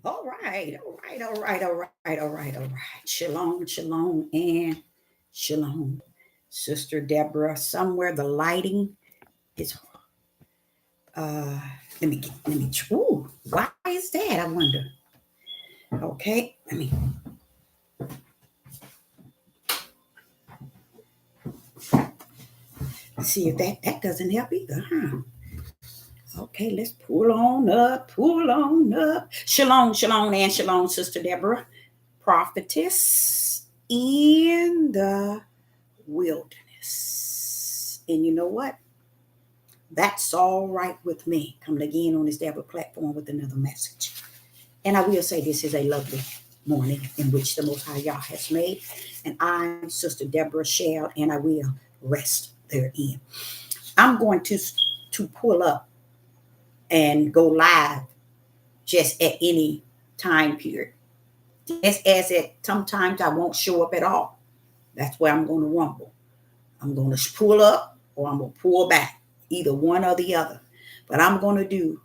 All right, all right, all right, all right, all right, all right. Shalom, shalom, and shalom. Sister Deborah, somewhere the lighting is uh ooh, why is that? I wonder. Okay, see if that doesn't help either, huh? Okay, let's pull on up, pull on up. Shalom, shalom, and shalom, Sister Deborah, prophetess in the wilderness. And you know what? That's all right with me. Coming again on this Deborah platform with another message. And I will say this is a lovely morning in which the Most High Yah has made. And I, Sister Deborah, shall and I will rest therein. I'm going to pull up and go live just at any time period. Just as it sometimes I won't show up at all. That's where I'm going to rumble. I'm going to pull up or I'm going to pull back, either one or the other. But I'm going to do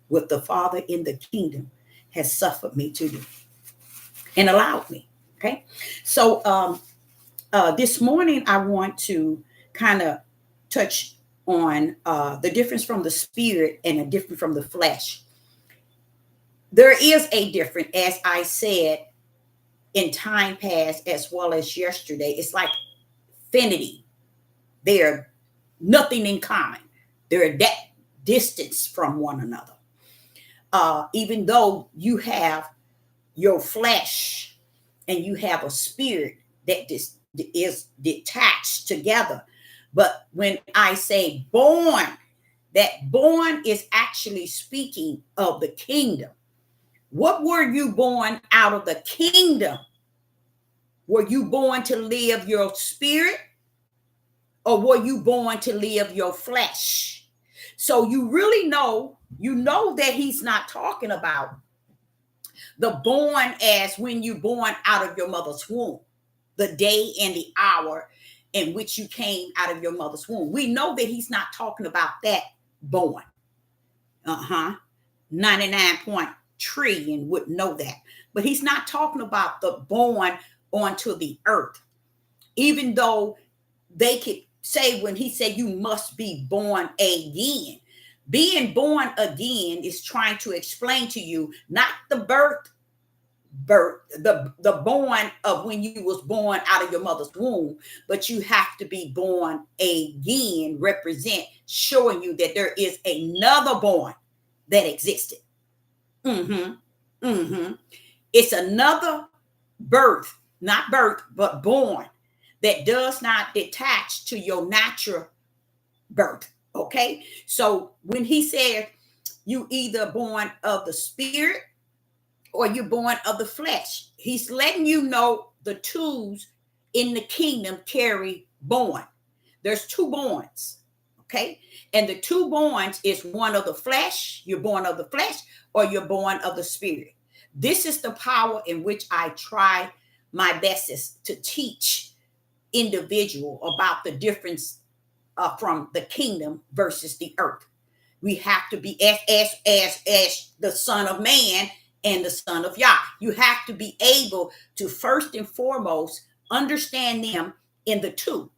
what the Father in the kingdom has suffered me to do and allowed me. Okay. So this morning, I want to kind of touch on the difference from the spirit and the difference from the flesh. There is a difference, as I said, in time past as well as yesterday. It's like affinity. They're nothing in common. They're that distance from one another. Even though you have your flesh and you have a spirit that is detached together. But when I say born, that born is actually speaking of the kingdom. What were you born out of the kingdom? Were you born to live your spirit or were you born to live your flesh? So you really know that he's not talking about the born as when you born out of your mother's womb, the day and the hour in which you came out of your mother's womb. We know that he's not talking about that born. 99.3 and would know that. But he's not talking about the born onto the earth. Even though they could say when he said you must be born again. Being born again is trying to explain to you not the the born of when you was born out of your mother's womb, but you have to be born again, represent showing you that there is another born that existed. Mm-hmm. Mm-hmm. It's another birth, not birth, but born that does not detach to your natural birth. Okay. So when he said you either born of the spirit or you're born of the flesh, he's letting you know the twos in the kingdom carry born. There's two borns. Okay. And the two borns is one of the flesh, you're born of the flesh, or you're born of the spirit. This is the power in which I try my bestest to teach individual about the difference from the kingdom versus the earth. We have to be as the Son of Man and the Son of Yah. You have to be able to first and foremost understand them in the two,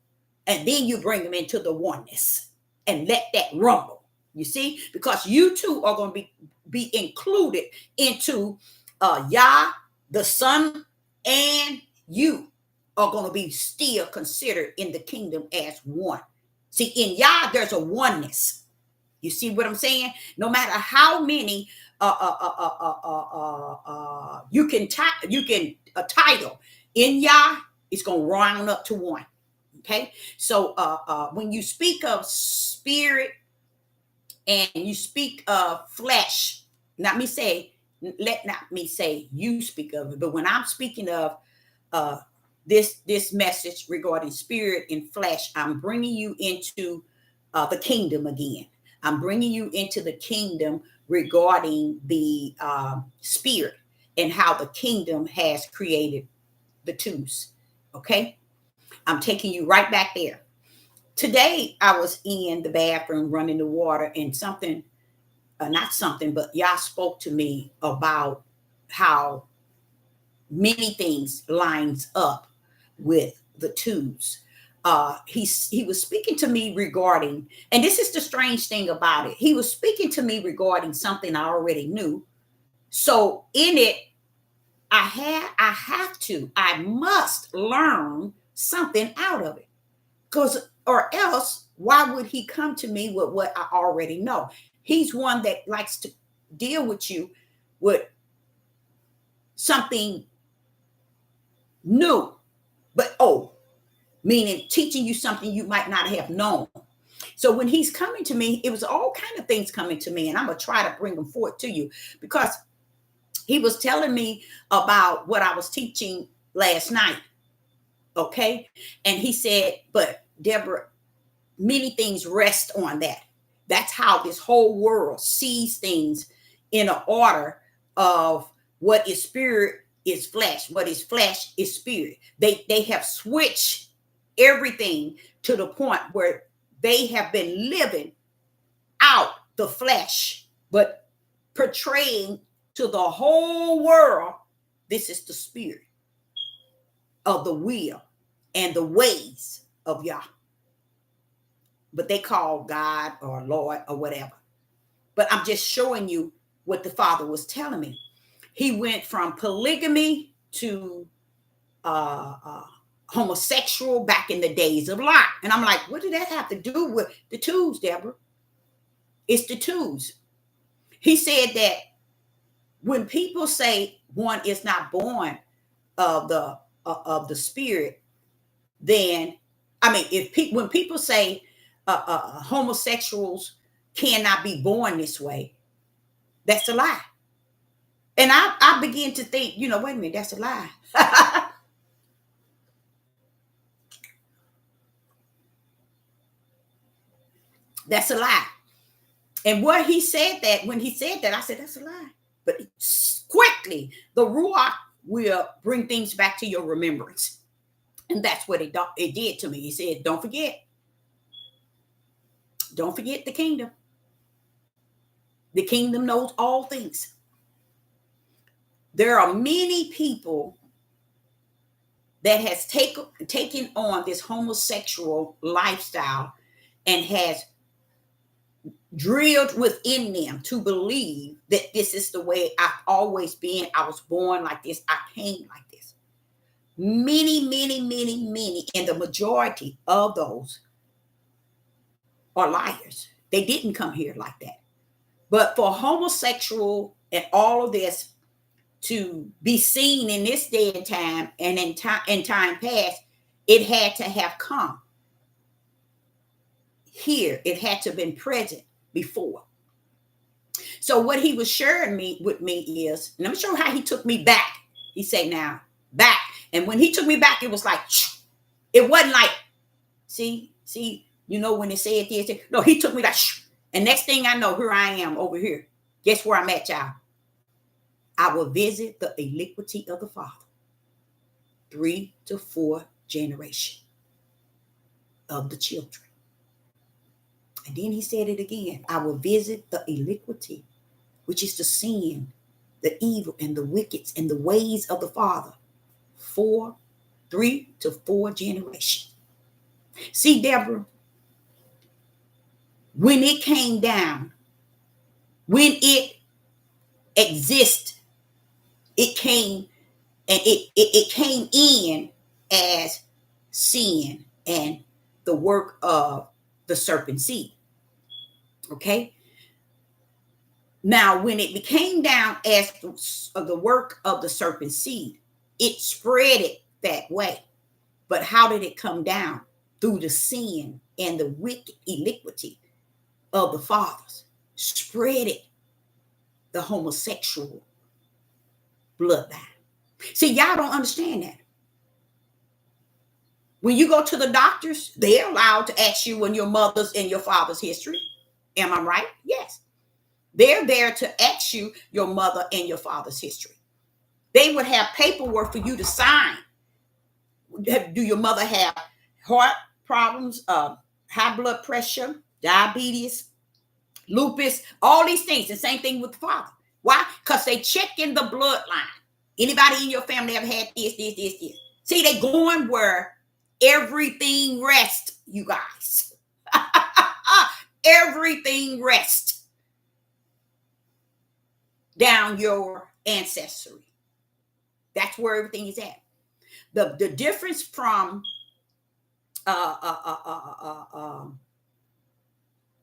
and then you bring them into the oneness and let that rumble. You see, because you two are going to be included into Yah, the Son, and you are going to be still considered in the kingdom as one. See, in Yah, there's a oneness. You see what I'm saying? No matter how many you can title in Yah, it's going to round up to one. Okay, so when you speak of spirit and you speak of flesh, let not me say you speak of it, but when I'm speaking of uh, this message regarding spirit and flesh, I'm bringing you into the kingdom again. I'm bringing you into the kingdom regarding the spirit and how the kingdom has created the twos. Okay, I'm taking you right back there. Today, I was in the bathroom running the water, and something, not something, but Yah spoke to me about how many things lines up with the twos. He was speaking to me regarding, and this is the strange thing about it. He was speaking to me regarding something I already knew. So in it, I must learn something out of it. Because, or else, why would he come to me with what I already know? He's one that likes to deal with you with something new, but old, meaning teaching you something you might not have known. So when he's coming to me, it was all kind of things coming to me, and I'm gonna try to bring them forth to you, because he was telling me about what I was teaching last night. Okay. And he said, but Deborah, many things rest on that. That's how this whole world sees things, in an order of what is spirit is flesh, what is flesh is spirit. They have switched everything to the point where they have been living out the flesh, but portraying to the whole world, this is the spirit of the will and the ways of Yah. But they call God or Lord or whatever. But I'm just showing you what the Father was telling me. He went from polygamy to homosexual back in the days of Lot. And I'm like, what did that have to do with the twos, Deborah? It's the twos. He said that when people say one is not born of the spirit, then, I mean, when people say homosexuals cannot be born this way, that's a lie. And I begin to think, wait a minute, that's a lie. That's a lie. And when he said that, I said, that's a lie. But quickly, the Ruach will bring things back to your remembrance. And that's what it did to me. He said, don't forget. Don't forget the kingdom. The kingdom knows all things. There are many people that has taken on this homosexual lifestyle and has drilled within them to believe that this is the way I've always been. I was born like this. I came like this. Many, many, many, many, and the majority of those are liars. They didn't come here like that. But for homosexual and all of this to be seen in this day and time, and in time past, it had to have come here. It had to have been present before. So what he was sharing with me is, and let me show you how he took me back. He said, now back. And when he took me back, it was like, it wasn't like, see, when they said this, no, he took me like, and next thing I know, here I am over here. Guess where I'm at, y'all? I will visit the iniquity of the father. 3 to 4 generation of the children. And then he said it again. I will visit the iniquity, which is the sin, the evil, and the wicked, and the ways of the father. 3 to 4 generation. See, Deborah, when it came down, when it exists, it came, and it came in as sin and the work of the serpent seed. Okay. Now, when it became down as the work of the serpent seed, it spread it that way. But how did it come down? Through the sin and the wicked iniquity of the fathers. Spread it, the homosexual bloodline. See, y'all don't understand that. When you go to the doctors, they're allowed to ask you when your mother's and your father's history. Am I right? Yes. They're there to ask you your mother and your father's history. They would have paperwork for you to sign. Do your mother have heart problems, high blood pressure, diabetes, lupus, all these things? The same thing with the father. Why? Because they check in the bloodline. Anybody in your family ever had this? See, they going where everything rests, you guys. Everything rests down your ancestry. That's where everything is at. The difference from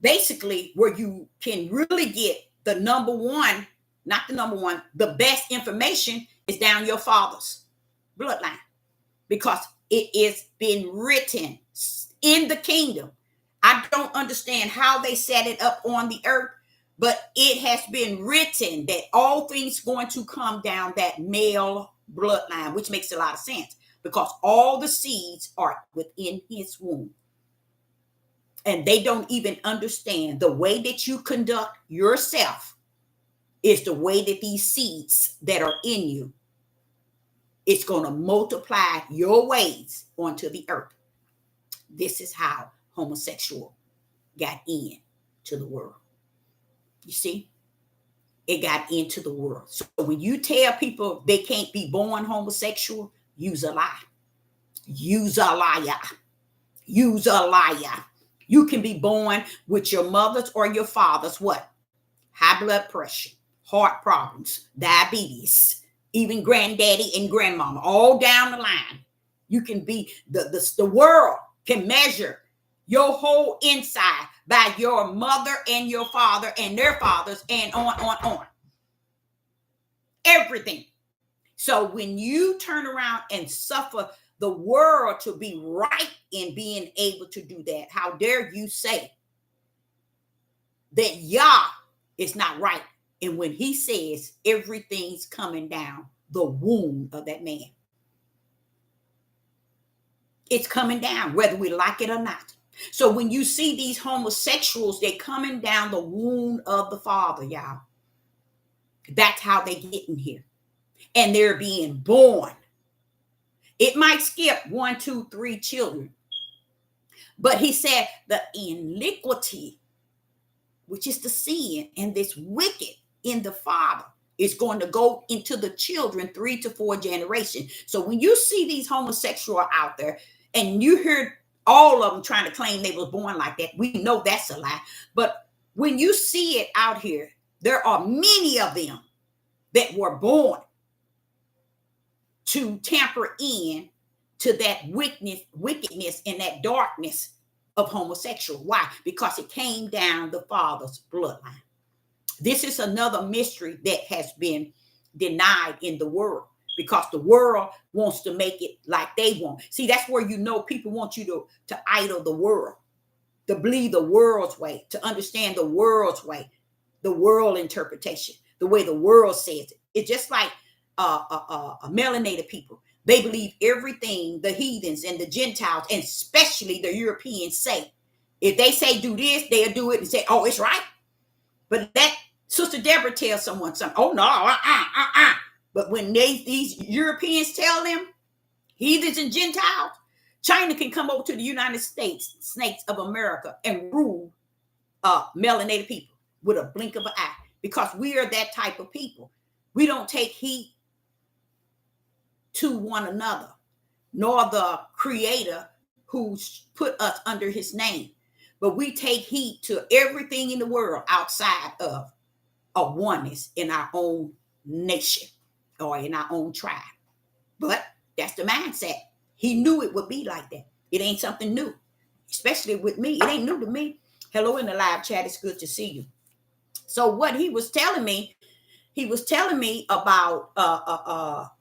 basically where you can really get the number one, not the number one, the best information is down your father's bloodline, because it is been written in the kingdom. I don't understand how they set it up on the earth, but it has been written that all things going to come down that male bloodline, which makes a lot of sense because all the seeds are within his womb. And they don't even understand the way that you conduct yourself is the way that these seeds that are in you, it's going to multiply your ways onto the earth. This is how homosexual got into the world. You see, it got into the world. So when you tell people they can't be born homosexual, use a lie. Use a liar. Use a liar. You can be born with your mother's or your father's what? High blood pressure, heart problems, diabetes, even granddaddy and grandmama, all down the line. You can be, the world can measure your whole inside by your mother and your father and their fathers and on. Everything. So when you turn around and suffer the world to be right in being able to do that, how dare you say that Yah is not right? And when he says everything's coming down the womb of that man, it's coming down whether we like it or not. So when you see these homosexuals, they're coming down the womb of the father, y'all. That's how they get in here. And they're being born. It might skip 1, 2, 3 children. But he said the iniquity, which is the sin and this wicked in the father, is going to go into the children 3 to 4 generations. So when you see these homosexuals out there and you hear all of them trying to claim they were born like that, we know that's a lie. But when you see it out here, there are many of them that were born to tamper in to that wickedness and that darkness of homosexual. Why? Because it came down the father's bloodline. This is another mystery that has been denied in the world because the world wants to make it like they want. See, that's where you know people want you to idol the world, to believe the world's way, to understand the world's way, the world interpretation, the way the world says it. It's just like melanated people. They believe everything the heathens and the Gentiles, and especially the Europeans, say. If they say do this, they'll do it and say, oh, it's right. But that Sister Deborah tells someone something. Oh, no, But when these Europeans tell them, heathens and Gentiles, China can come over to the United States, snakes of America, and rule melanated people with a blink of an eye, because we are that type of people. We don't take heed to one another, nor the creator who's put us under his name. But we take heed to everything in the world outside of a oneness in our own nation or in our own tribe. But that's the mindset. He knew it would be like that. It ain't something new, especially with me. It ain't new to me. Hello in the live chat. It's good to see you. So what he was telling me about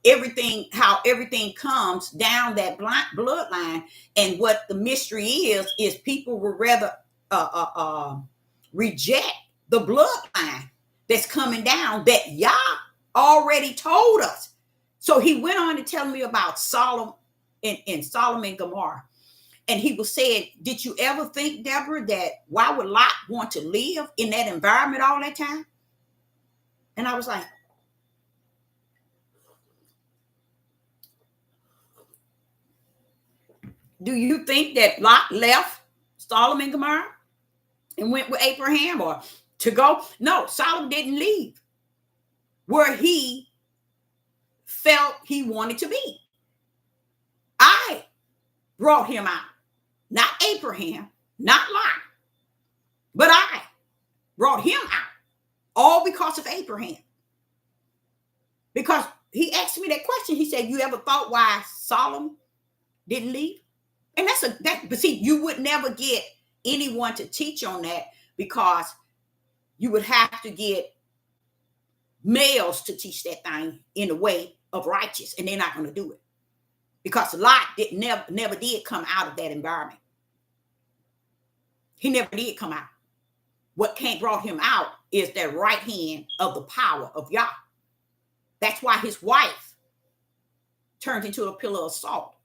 everything, how everything comes down that bloodline, and what the mystery is people would rather reject the bloodline that's coming down that Yah already told us. So he went on to tell me about Solomon and Gomorrah. And he was saying, did you ever think, Deborah, that why would Lot want to live in that environment all that time? And I was like, do you think that Lot left Sodom and Gomorrah and went with Abraham or to go? No, Solomon didn't leave. where he felt he wanted to be. I brought him out, not Abraham, not Lot, but I brought him out, all because of Abraham. Because he asked me that question. He said, you ever thought why Solomon didn't leave? And but see, you would never get anyone to teach on that, because you would have to get males to teach that thing in a way of righteous, and they're not going to do it, because Lot never did come out of that environment. He never did come out. What brought him out is that right hand of the power of Yah. That's why his wife turned into a pillar of salt,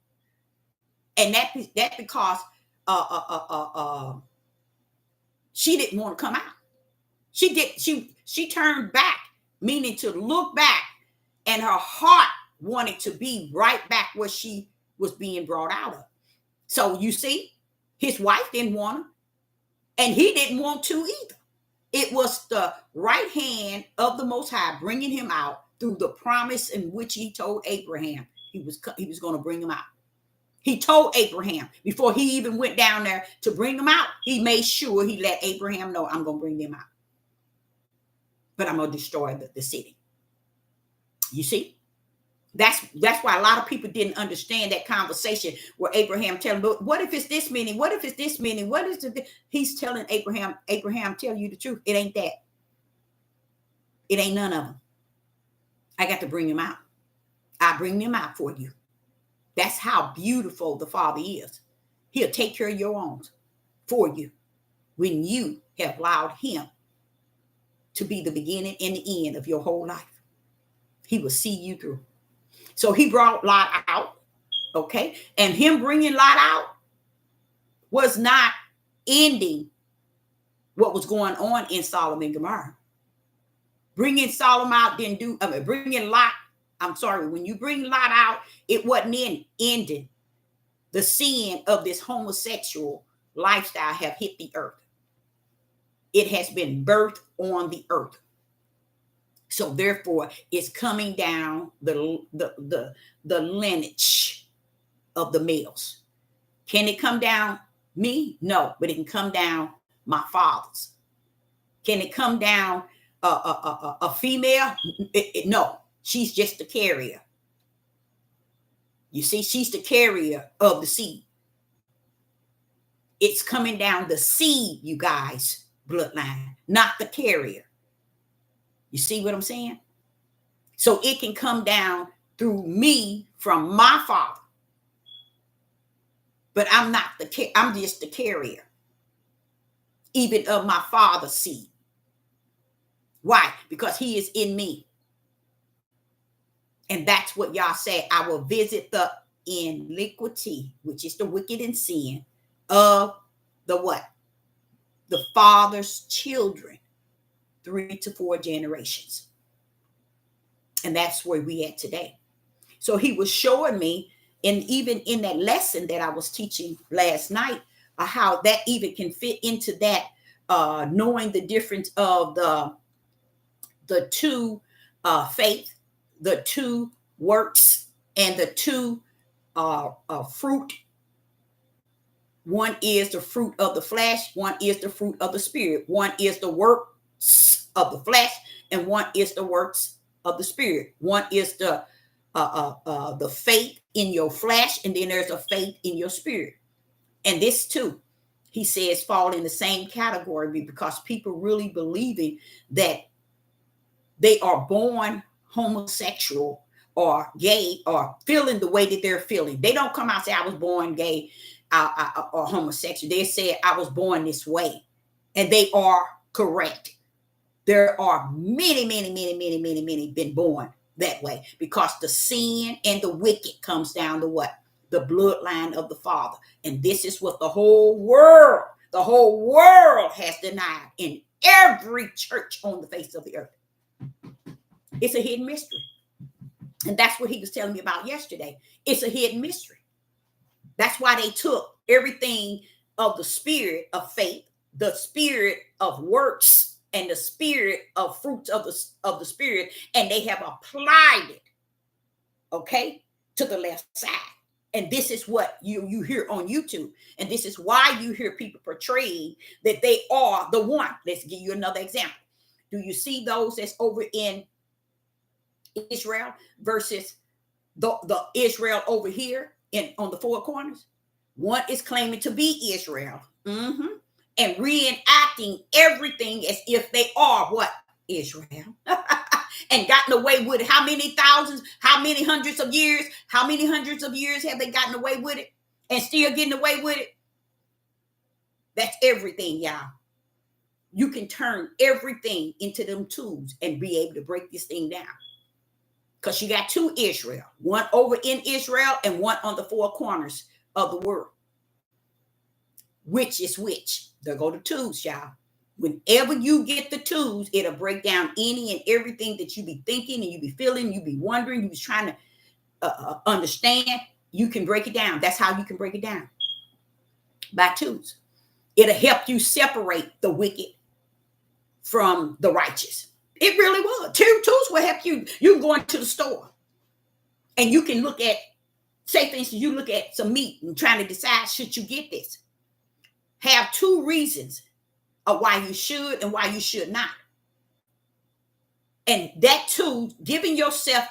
and that because she didn't want to come out. She turned back, meaning to look back, and her heart wanted to be right back where she was being brought out of. So you see, his wife didn't want him, and he didn't want to either. It was the right hand of the Most High bringing him out through the promise in which he told Abraham he was going to bring him out. He told Abraham before he even went down there to bring him out. He made sure he let Abraham know, I'm going to bring them out, but I'm going to destroy the city. You see? That's why a lot of people didn't understand that conversation where Abraham telling, but what if it's this many? What if it's this many? What is it? He's telling Abraham, tell you the truth. It ain't that. It ain't none of them. I got to bring them out. I bring them out for you. That's how beautiful the Father is. He'll take care of your own for you when you have allowed him to be the beginning and the end of your whole life. He will see you through. So he brought Lot out, okay? And him bringing Lot out was not ending what was going on in Sodom and Gomorrah. Bringing Sodom out didn't do, bringing Lot, when you bring Lot out, it wasn't ending. The sin of this homosexual lifestyle have hit the earth. It has been birthed on the earth. So therefore, it's coming down the lineage of the males. Can it come down me? No, but it can come down my fathers. Can it come down a female? No, she's just the carrier. You see, she's the carrier of the seed. It's coming down the seed, you guys, bloodline, not the carrier. You see what I'm saying? So it can come down through me from my father. But I'm just the carrier, even of my father's seed. Why? Because he is in me. And that's what Yah said. I will visit the iniquity, which is the wicked and sin of the what? The father's children. 3 to 4 generations. And that's where we at today. So he was showing me, and even in that lesson that I was teaching last night, how that even can fit into that, knowing the difference of the two faith, the two works, and the two fruit. One is the fruit of the flesh, one is the fruit of the spirit, one is the work of the flesh, and one is the works of the spirit. One is the faith in your flesh, and then there's a faith in your spirit. And this too, he says, fall in the same category, because people really believing that they are born homosexual or gay or feeling the way that they're feeling. They don't come out and say, I was born gay or homosexual. They say, I was born this way. And they are correct. There are many been born that way, because the sin and the wicked comes down to what? The bloodline of the Father. And this is what the whole world has denied in every church on the face of the earth. It's a hidden mystery. And that's what he was telling me about yesterday. It's a hidden mystery. That's why they took everything of the spirit of faith, the spirit of works, and the spirit of fruits of the spirit, and they have applied it, okay, to the left side. And this is what you hear on YouTube. And this is why you hear people portraying that they are the one. Let's give you another example. Do you see those that's over in Israel versus the Israel over here on the four corners? One is claiming to be Israel, and reenacting everything as if they are what? Israel. And gotten away with it. How many thousands, how many hundreds of years have they gotten away with it and still getting away with it? That's everything, y'all. You can turn everything into them tools and be able to break this thing down. Because you got two Israel, one over in Israel and one on the four corners of the world. Which is which? There go the tools, y'all. Whenever you get the tools, it'll break down any and everything that you be thinking and you be feeling, you be wondering, you be trying to understand. You can break it down. That's how you can break it down. By tools. It'll help you separate the wicked from the righteous. It really will. Tools will help you. You go into the store and you can look at, say for instance, you look at some meat and trying to decide, should you get this? Have two reasons of why you should and why you should not. And that too,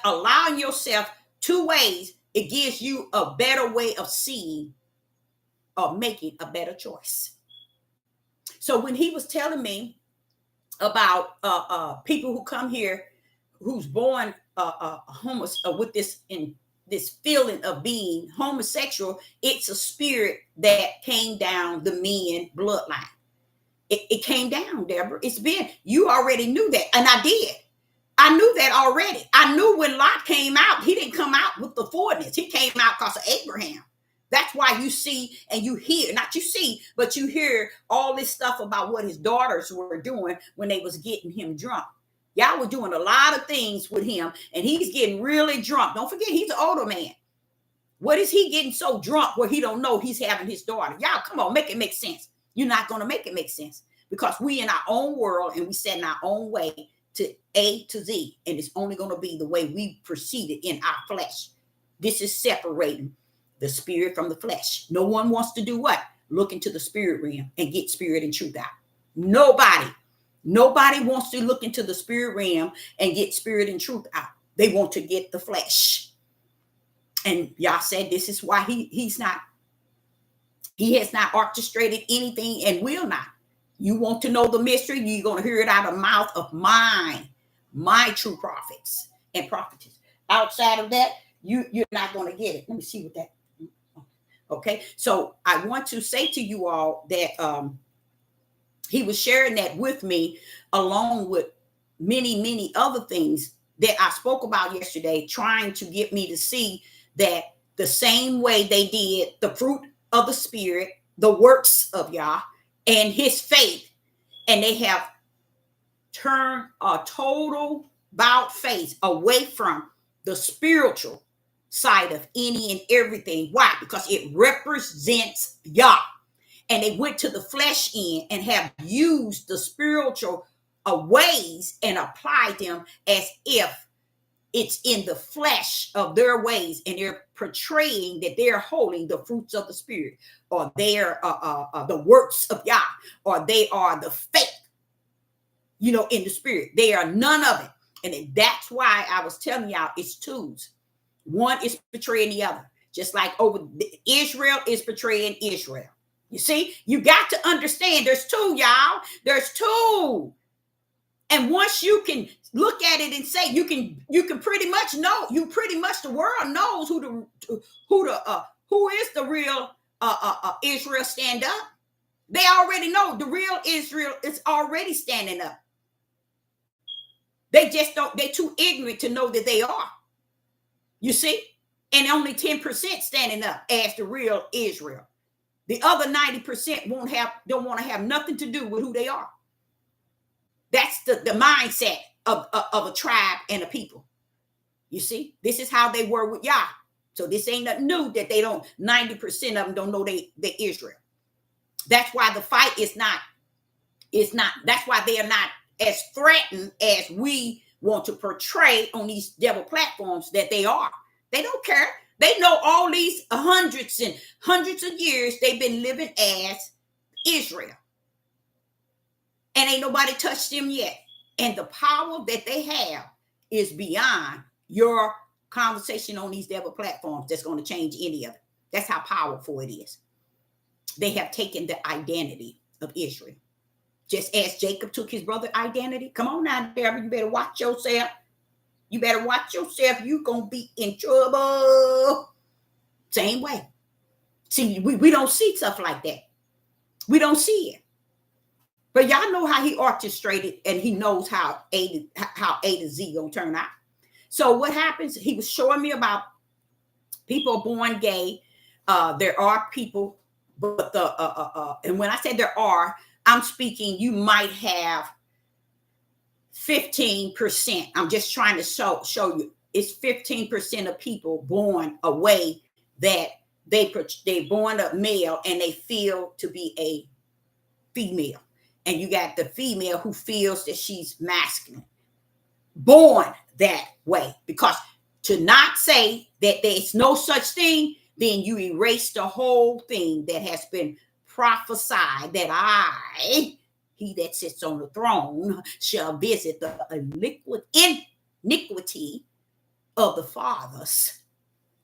allowing yourself two ways, it gives you a better way of seeing or making a better choice. So when he was telling me about people who come here, who's born with this feeling of being homosexual, it's a spirit that came down the men bloodline. It came down, Deborah. You already knew that. And I did. I knew that already. I knew when Lot came out, he didn't come out with the fullness. He came out because of Abraham. That's why you see and you hear, not you see, but you hear all this stuff about what his daughters were doing when they was getting him drunk. Y'all were doing a lot of things with him, and he's getting really drunk. Don't forget, he's an older man. What is he getting so drunk where he don't know he's having his daughter? Y'all, come on, make it make sense. You're not going to make it make sense because we in our own world and we set in our own way to A to Z. And it's only going to be the way we proceeded in our flesh. This is separating the spirit from the flesh. No one wants to do what? Look into the spirit realm and get spirit and truth out. Nobody wants to look into the spirit realm and get spirit and truth out. They want to get the flesh. And y'all said this is why he has not orchestrated anything and will not. You want to know the mystery, you're going to hear it out of the mouth of my true prophets and prophetess. Outside of that, you're not going to get it. Let me see what that. Okay, so I want to say to you all that he was sharing that with me along with many other things that I spoke about yesterday, trying to get me to see that the same way they did the fruit of the spirit, the works of Yah, and his faith, and they have turned a total about face away from the spiritual side of any and everything. Why? Because it represents Yah. And they went to the flesh end and have used the spiritual ways and applied them as if it's in the flesh of their ways, and they're portraying that they're holding the fruits of the spirit, or they're the works of Yah, or they are the faith, in the spirit. They are none of it. And that's why I was telling y'all it's tools. One is portraying the other. Just like Israel is portraying Israel. You see, you got to understand there's two, y'all. There's two. And once you can look at it and say, you can pretty much know, the world knows who is the real Israel stand up. They already know the real Israel is already standing up. They just don't, they're too ignorant to know that they are. You see? And only 10% standing up as the real Israel. The other 90% don't want to have nothing to do with who they are. That's the mindset of a tribe and a people. You see, this is how they were with Yah. So this ain't nothing new that they don't, 90% of them don't know they Israel. That's why the fight is not, that's why they are not as threatened as we want to portray on these devil platforms that they are. They don't care. They know all these hundreds and hundreds of years they've been living as Israel. And ain't nobody touched them yet. And the power that they have is beyond your conversation on these devil platforms that's going to change any of it. That's how powerful it is. They have taken the identity of Israel. Just as Jacob took his brother's identity. Come on now, devil, you better watch yourself. You better watch yourself. You're going to be in trouble. Same way. See, we don't see stuff like that. We don't see it. But y'all know how he orchestrated, and he knows how A to Z gonna turn out. So what happens? He was showing me about people born gay. There are people, but and when I say there are, I'm speaking. You might have 15%. I'm just trying to show you. It's 15% of people born a way that they born a male and they feel to be a female. And you got the female who feels that she's masculine, born that way. Because to not say that there's no such thing, then you erase the whole thing that has been prophesied, that he that sits on the throne shall visit the iniquity of the fathers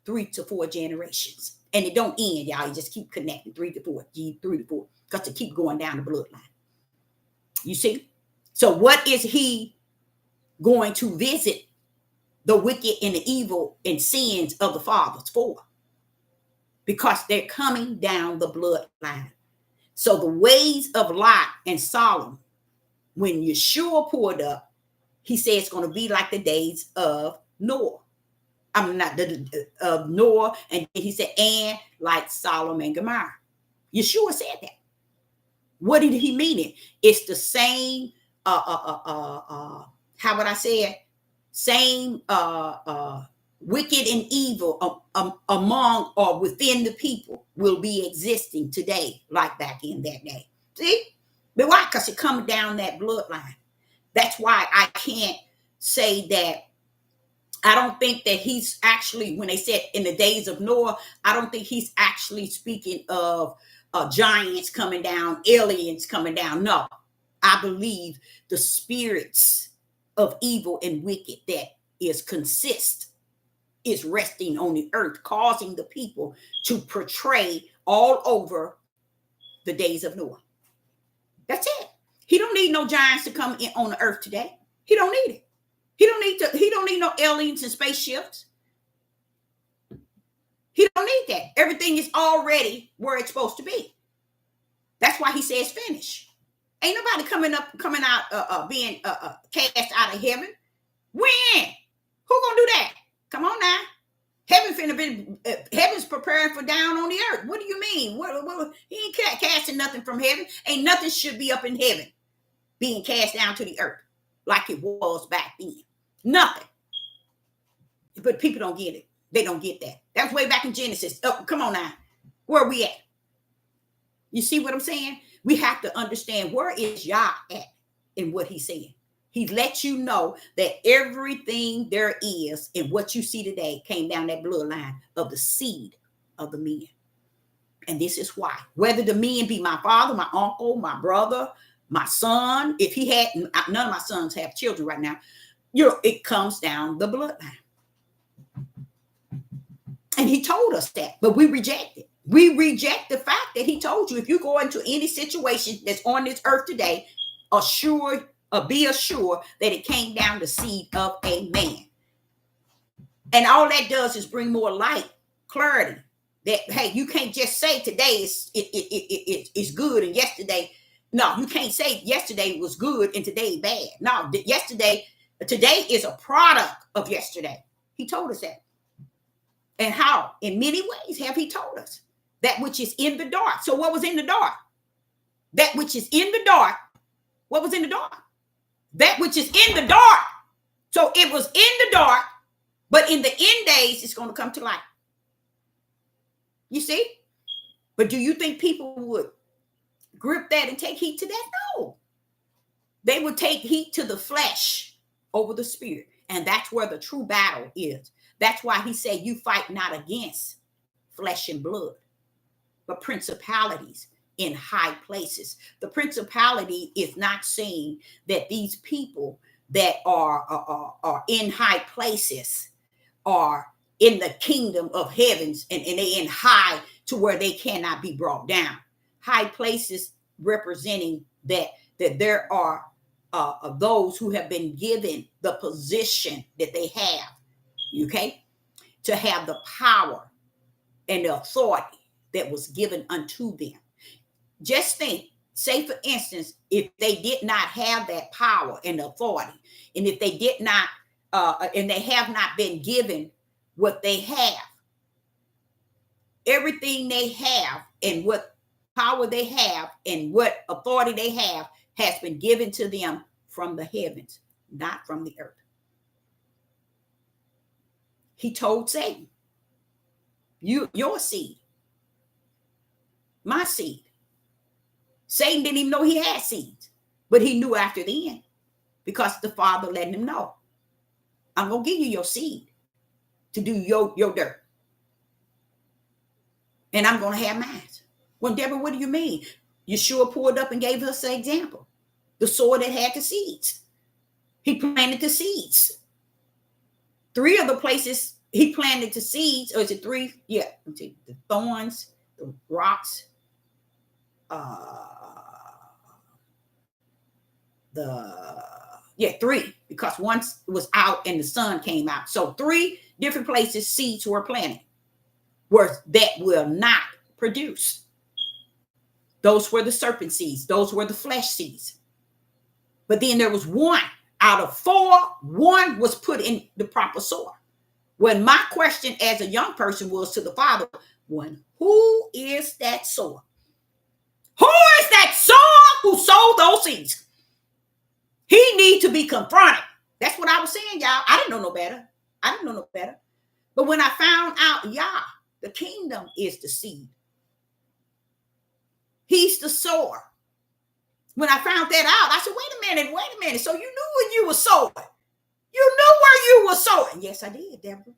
3 to 4 generations. And it don't end, y'all. You just keep connecting 3 to 4, because it keep going down the bloodline. You see? So what is he going to visit the wicked and the evil and sins of the fathers for? Because they're coming down the bloodline. So the ways of Lot and Solomon, when Yeshua poured up, he said it's going to be like the days of Noah. I'm not of Noah, and he said, and like Solomon and Gomorrah. Yeshua said that. What did he mean it? It's the same, how would I say it? Same wicked and evil among or within the people will be existing today, like back in that day. See? But why? Because it comes down that bloodline. That's why I can't say that. I don't think that he's actually, when they said in the days of Noah, I don't think he's actually speaking of giants coming down, aliens coming down. No, I believe the spirits of evil and wicked that is resting on the earth, causing the people to portray all over the days of Noah. That's it. He don't need no giants to come in on the earth today. He don't need it. He don't need no aliens and spaceships. He don't need that. Everything is already where it's supposed to be. That's why he says finish. Ain't nobody coming out, being cast out of heaven. When? Who gonna do that? Come on now. Heaven's preparing for down on the earth. What do you mean? He ain't casting nothing from heaven. Ain't nothing should be up in heaven being cast down to the earth like it was back then. Nothing. But people don't get it. They don't get that. That was way back in Genesis. Oh, come on now. Where are we at? You see what I'm saying? We have to understand where is Yah at in what he's saying. He lets you know that everything there is and what you see today came down that bloodline of the seed of the men. And this is why. Whether the men be my father, my uncle, my brother, my son, if he had, none of my sons have children right now, it comes down the bloodline. And he told us that, but we reject it. We reject the fact that he told you if you go into any situation that's on this earth today, be assured that it came down the seed of a man. And all that does is bring more light, clarity. That, hey, you can't just say today it's good and yesterday. No, you can't say yesterday was good and today bad. No, today is a product of yesterday. He told us that. And how? In many ways have he told us. That which is in the dark. So what was in the dark? That which is in the dark. What was in the dark? That which is in the dark. So it was in the dark, but in the end days, it's going to come to light. You see? But do you think people would grip that and take heed to that? No. They would take heed to the flesh over the spirit. And that's where the true battle is. That's why he said, you fight not against flesh and blood, but principalities in high places. The principality is not saying that these people that are in high places are in the kingdom of heavens, and they in high to where they cannot be brought down. High places representing that there are those who have been given the position that they have, okay, to have the power and the authority that was given unto them. Just think, say for instance, if they did not have that power and authority, and if they did not, and they have not been given what they have, everything they have and what power they have and what authority they have has been given to them from the heavens, not from the earth. He told Satan, your seed, my seed. Satan didn't even know he had seeds, but he knew after the end because the Father let him know, I'm going to give you your seed to do your dirt. And I'm going to have mine. Well, Deborah, what do you mean? Yeshua pulled up and gave us an example. The soil that had the seeds. He planted the seeds. 3 of the places he planted the seeds, or is it 3? Yeah, the thorns, the rocks, the 3, because once it was out and the sun came out. So 3 different places seeds were planted that will not produce. Those were the serpent seeds. Those were the flesh seeds. But then there was 1 out of 4, 1 was put in the proper soil. When my question as a young person was to the Father, who is that soil? Who is that soil who sowed those seeds? He needs to be confronted. That's what I was saying, y'all. I didn't know no better. But when I found out, the kingdom is the seed. He's the sower. When I found that out, I said, wait a minute. So you knew when you were sowing. You knew where you were sowing. Yes, I did, Deborah.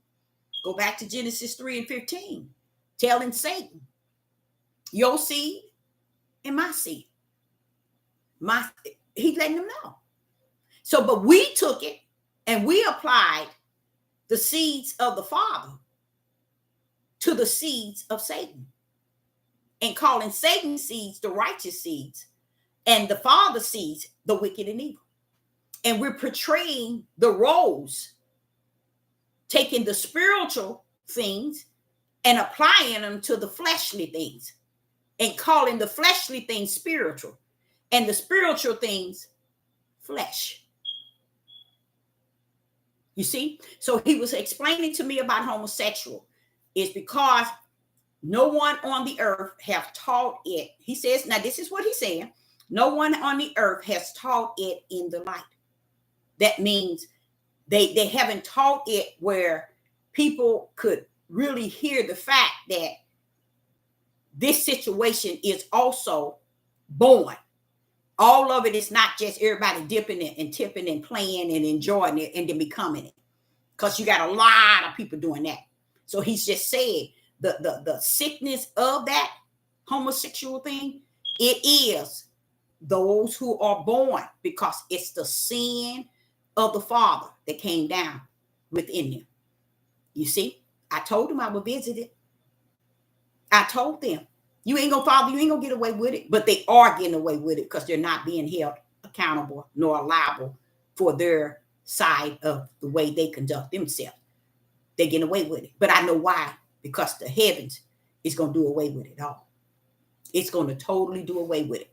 Go back to Genesis 3:15. Telling Satan, your seed and my seed. He's letting them know. So, but we took it and we applied the seeds of the Father to the seeds of Satan, and calling Satan's seeds the righteous seeds and the Father's seeds the wicked and evil. And we're portraying the roles, taking the spiritual things and applying them to the fleshly things, and calling the fleshly things spiritual and the spiritual things flesh. You see? So he was explaining to me about homosexual. It's because no one on the earth have taught it. He says, now this is what he's saying. No one on the earth has taught it in the light. That means they haven't taught it where people could really hear the fact that this situation is also born. All of it is not just everybody dipping it and tipping and playing and enjoying it and then becoming it. Because you got a lot of people doing that. So he's just saying the sickness of that homosexual thing, it is those who are born, because it's the sin of the Father that came down within them. You see, I told them I would visit it. I told them, you ain't gonna get away with it. But they are getting away with it because they're not being held accountable nor liable for their side of the way they conduct themselves. They're getting away with it. But I know why. Because the heavens is going to do away with it all. It's going to totally do away with it.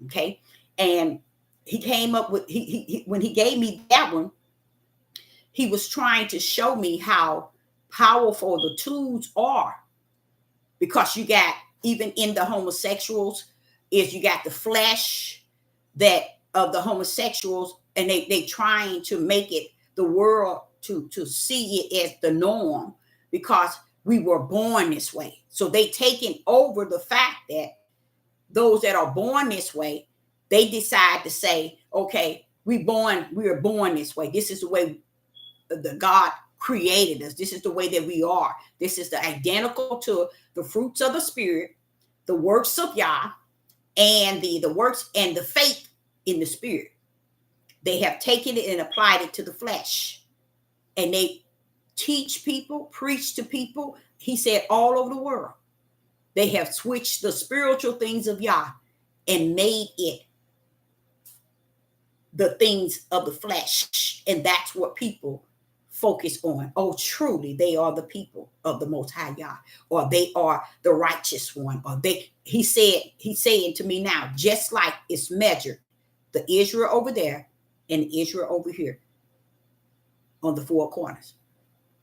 Okay? And he came up with, he when he gave me that one, he was trying to show me how powerful the tools are. Because you got, even in the homosexuals, is you got the flesh that of the homosexuals, and they trying to make it the world to see it as the norm because we were born this way. So they taking over the fact that those that are born this way, They decide to say, okay, we are born this way. This is the way the God created us. This is the way that we are. This is the identical to the fruits of the Spirit, the works of Yah, and the works and the faith in the Spirit. They have taken it and applied it to the flesh. And they teach people, preach to people, he said, all over the world. They have switched the spiritual things of Yah and made it the things of the flesh. And that's what people focus on. Oh, truly, they are the people of the Most High Yah, or they are the righteous one, or he's saying to me now, just like it's measured, the Israel over there and Israel over here on the four corners.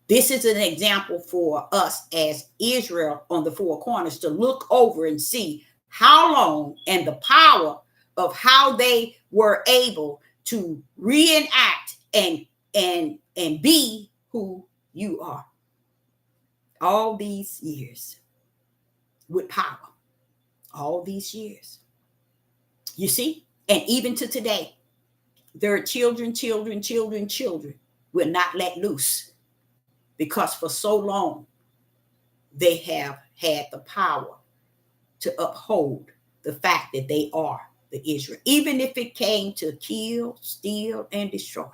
This is an example for us as Israel on the four corners to look over and see how long and the power of how they were able to reenact and be who you are. All these years with power. All these years. You see? And even to today, their children will not let loose, because for so long they have had the power to uphold the fact that they are the Israel. Even if it came to kill, steal, and destroy,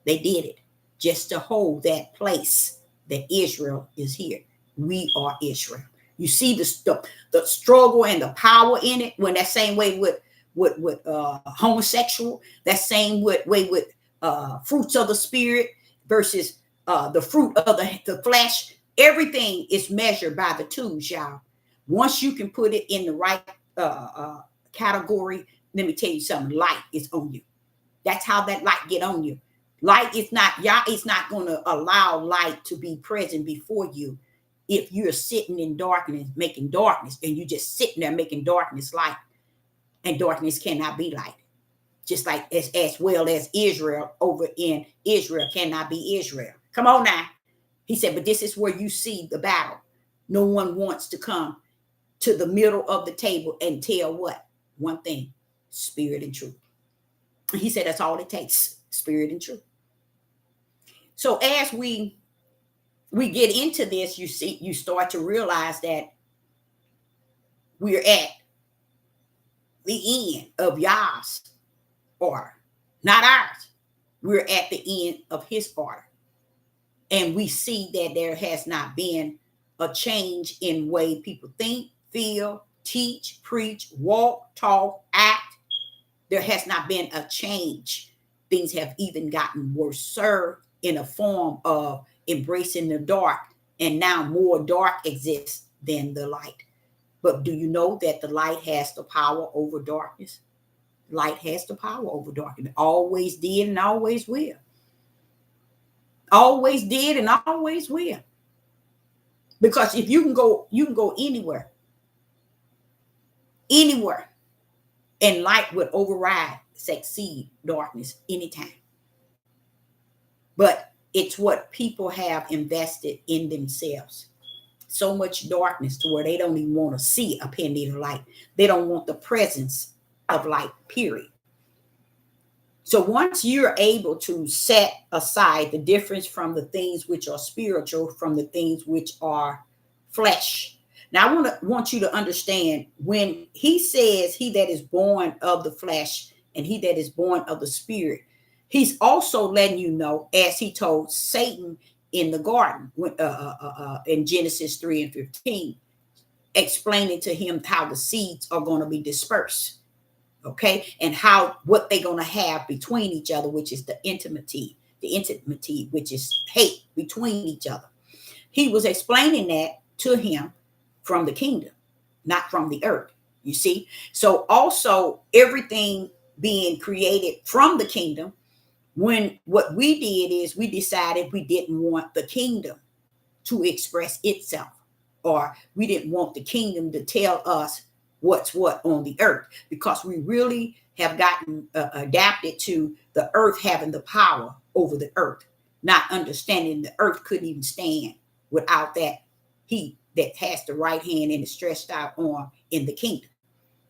they did it just to hold that place that Israel is here. We are Israel. You see the struggle and the power in it. When that same way with homosexual, that same way with fruits of the Spirit versus the fruit of the flesh. Everything is measured by the tools, y'all. Once you can put it in the right category, let me tell you something. Light is on you. That's how that light get on you. Light is not, Yah is not going to allow light to be present before you if you're sitting in darkness, making darkness, and you just sitting there making darkness light, and darkness cannot be light. Just like as well as Israel over in Israel cannot be Israel. Come on now. He said, but this is where you see the battle. No one wants to come to the middle of the table and tell what? One thing, spirit and truth. He said that's all it takes, spirit and truth. So as we get into this, you start to realize that we're at the end of Yah's order, not ours. We're at the end of his order. And we see that there has not been a change in way people think, feel, teach, preach, walk, talk, act. There has not been a change. Things have even gotten worse, sir, in a form of embracing the dark. And now more dark exists than the light. But do you know that the light has the power over darkness? Light has the power over darkness. Always did and always will. Always did and always will. Because if you can go anywhere, and light would override, succeed darkness anytime. But it's what people have invested in themselves. So much darkness to where they don't even want to see a penny of light. They don't want the presence of light, period. So once you're able to set aside the difference from the things which are spiritual from the things which are flesh. Now I want you to understand, when he says he that is born of the flesh and he that is born of the spirit, he's also letting you know, as he told Satan in the garden in Genesis 3:15, explaining to him how the seeds are going to be dispersed. Okay, and what they're going to have between each other, which is the intimacy, which is hate between each other. He was explaining that to him from the kingdom, not from the earth. You see, so also everything being created from the kingdom. When what we did is we decided we didn't want the kingdom to express itself, or we didn't want the kingdom to tell us what's what on the earth, because we really have gotten adapted to the earth having the power over the earth, not understanding the earth couldn't even stand without that he that has the right hand and the stretched out arm in the kingdom.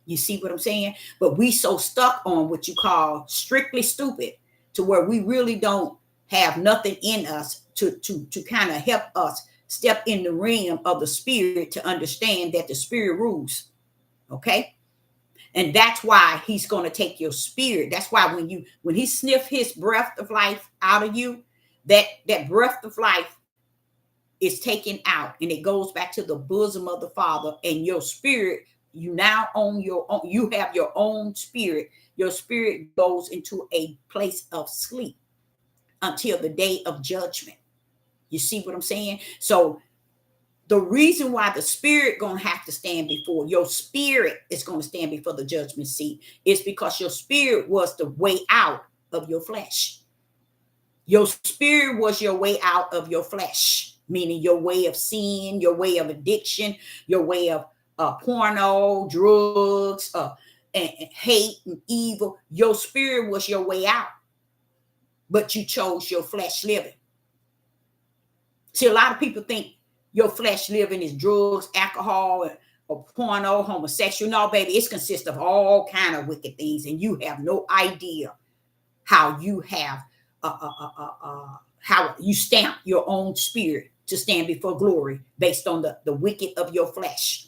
You see what I'm saying? But we so stuck on what you call strictly stupid to where we really don't have nothing in us to kind of help us step in the realm of the spirit to understand that the spirit rules. Okay? And that's why he's going to take your spirit. That's why when he sniff his breath of life out of you, that breath of life is taken out and it goes back to the bosom of the Father, and your spirit, you now own your own, you have your own spirit. Your spirit goes into a place of sleep until the day of judgment. You see what I'm saying? So the reason why the spirit gonna have to stand before your spirit is gonna stand before the judgment seat is because your spirit was the way out of your flesh. Your spirit was your way out of your flesh, meaning your way of sin, your way of addiction, your way of porno, drugs, and hate and evil. Your spirit was your way out, but you chose your flesh living. See, a lot of people think your flesh living is drugs, alcohol, or porno, homosexual. No, baby, it consists of all kind of wicked things, and you have no idea how you have how you stamp your own spirit to stand before glory based on the wicked of your flesh.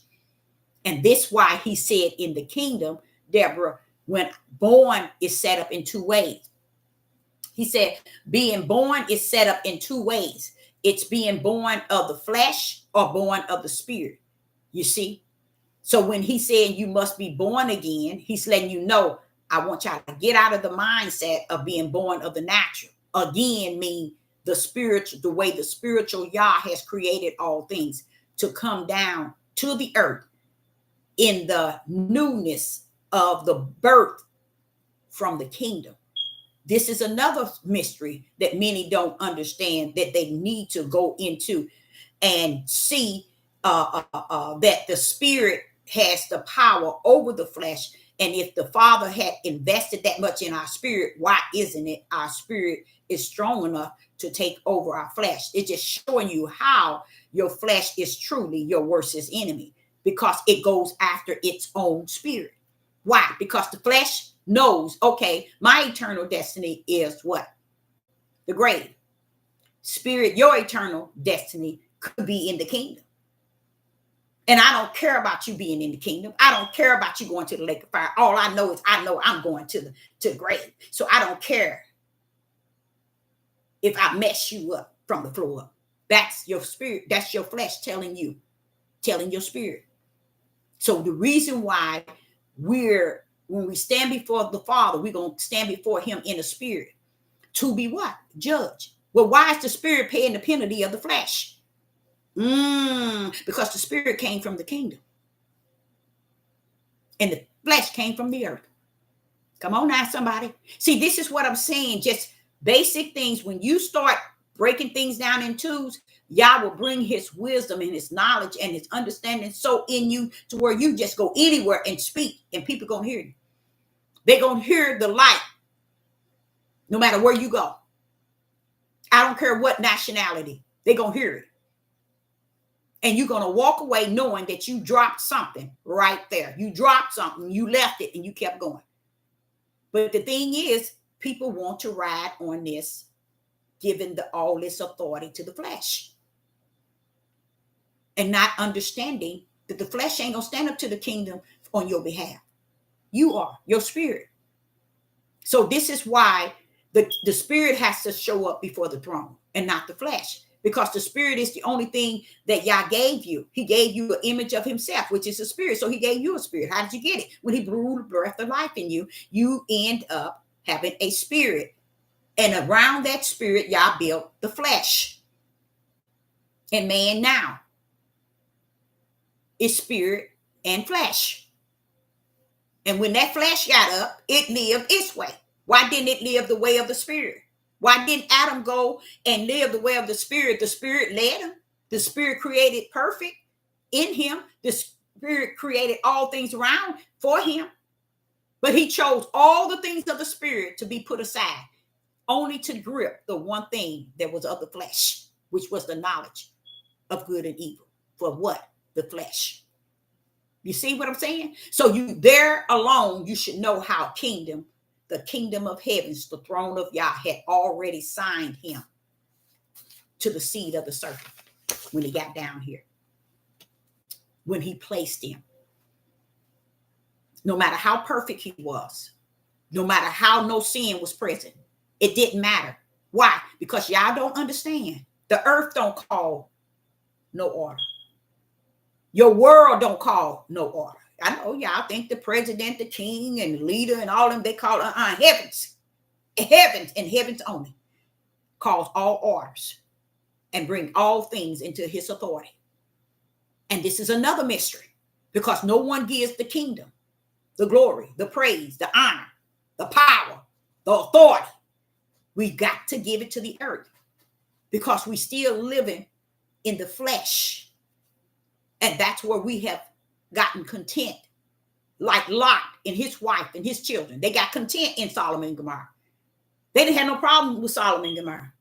And this why he said in the kingdom, Deborah, when born is set up in two ways. He said, being born is set up in two ways. It's being born of the flesh or born of the spirit. You see? So when he's saying you must be born again, he's letting you know, I want y'all to get out of the mindset of being born of the natural. Again, mean the spiritual, the way the spiritual Yah has created all things to come down to the earth in the newness of the birth from the kingdom. This is another mystery that many don't understand, that they need to go into and see that the spirit has the power over the flesh. And if the Father had invested that much in our spirit, why isn't it our spirit is strong enough to take over our flesh? It's just showing you how your flesh is truly your worstest enemy, because it goes after its own spirit. Why? Because the flesh knows, okay, my eternal destiny is what? The grave. Spirit, your eternal destiny could be in the kingdom. And I don't care about you being in the kingdom. I don't care about you going to the lake of fire. All I know is I know I'm going to the grave. So I don't care if I mess you up from the floor up. That's your spirit. That's your flesh telling your spirit. So the reason why when we stand before the Father, we're going to stand before him in the spirit to be what? Judge. Well, why is the spirit paying the penalty of the flesh? Because the spirit came from the kingdom and the flesh came from the earth. Come on now, somebody. See, this is what I'm saying. Just basic things. When you start breaking things down in twos, Yah will bring his wisdom and his knowledge and his understanding so in you to where you just go anywhere and speak and people going to hear you. They're going to hear the light no matter where you go. I don't care what nationality. They're going to hear it. And you're going to walk away knowing that you dropped something right there. You dropped something, you left it, and you kept going. But the thing is, people want to ride on this, giving all this authority to the flesh. And not understanding that the flesh ain't going to stand up to the kingdom on your behalf. You are, your spirit. So this is why the spirit has to show up before the throne and not the flesh. Because the spirit is the only thing that Yah gave you. He gave you an image of himself, which is a spirit. So he gave you a spirit. How did you get it? When he blew the breath of life in you, you end up having a spirit. And around that spirit, Yah built the flesh. And man now is spirit and flesh. And when that flesh got up, it lived its way. Why didn't it live the way of the spirit? Why didn't Adam go and live the way of the spirit? The spirit led him. The spirit created perfect in him. The spirit created all things around for him. But he chose all the things of the spirit to be put aside, only to grip the one thing that was of the flesh, which was the knowledge of good and evil. For what? The flesh. You see what I'm saying? So you there alone, you should know how the kingdom of heavens, the throne of Yah had already signed him to the seed of the serpent when he got down here. When he placed him. No matter how perfect he was, no matter how no sin was present, it didn't matter. Why? Because y'all don't understand. The earth don't call no order. Your world don't call no order. I know y'all think the president, the king, and the leader, and all of them, they call heavens. Heavens and heavens only calls all orders and bring all things into his authority. And this is another mystery because no one gives the kingdom, the glory, the praise, the honor, the power, the authority. We got to give it to the earth because we still living in the flesh. And that's where we have gotten content. Like Lot and his wife and his children. They got content in Sodom and Gomorrah. They didn't have no problem with Sodom and Gomorrah.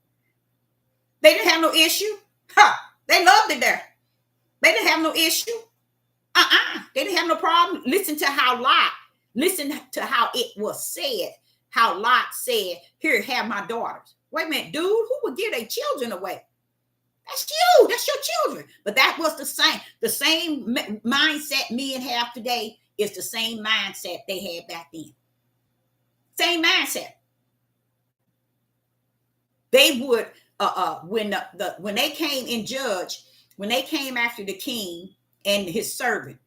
They didn't have no issue. They loved it there. They didn't have no issue. They didn't have no problem. Listen to how it was said. How Lot said, here, have my daughters. Wait a minute, dude, who would give their children away? That's you. That's your children. But that was the same mindset men have today is the same mindset they had back then. Same mindset. They would, when they came in judge, when they came after the king and his servant,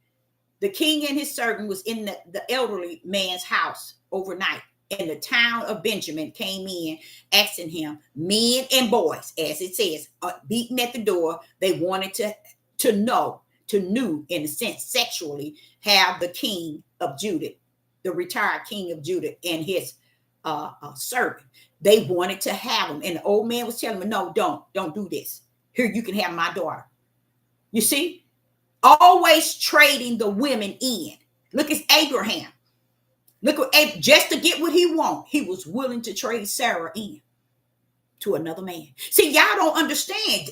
the king and his servant was in the elderly man's house overnight. And the town of Benjamin came in, asking him, men and boys, as it says, beating at the door. They wanted to know, in a sense, sexually, have the king of Judah, the retired king of Judah, and his servant. They wanted to have him. And the old man was telling him, no, don't do this. Here, you can have my daughter. You see? Always trading the women in. Look at Abraham. Look what, just to get what he want, he was willing to trade Sarah in to another man. See, y'all don't understand.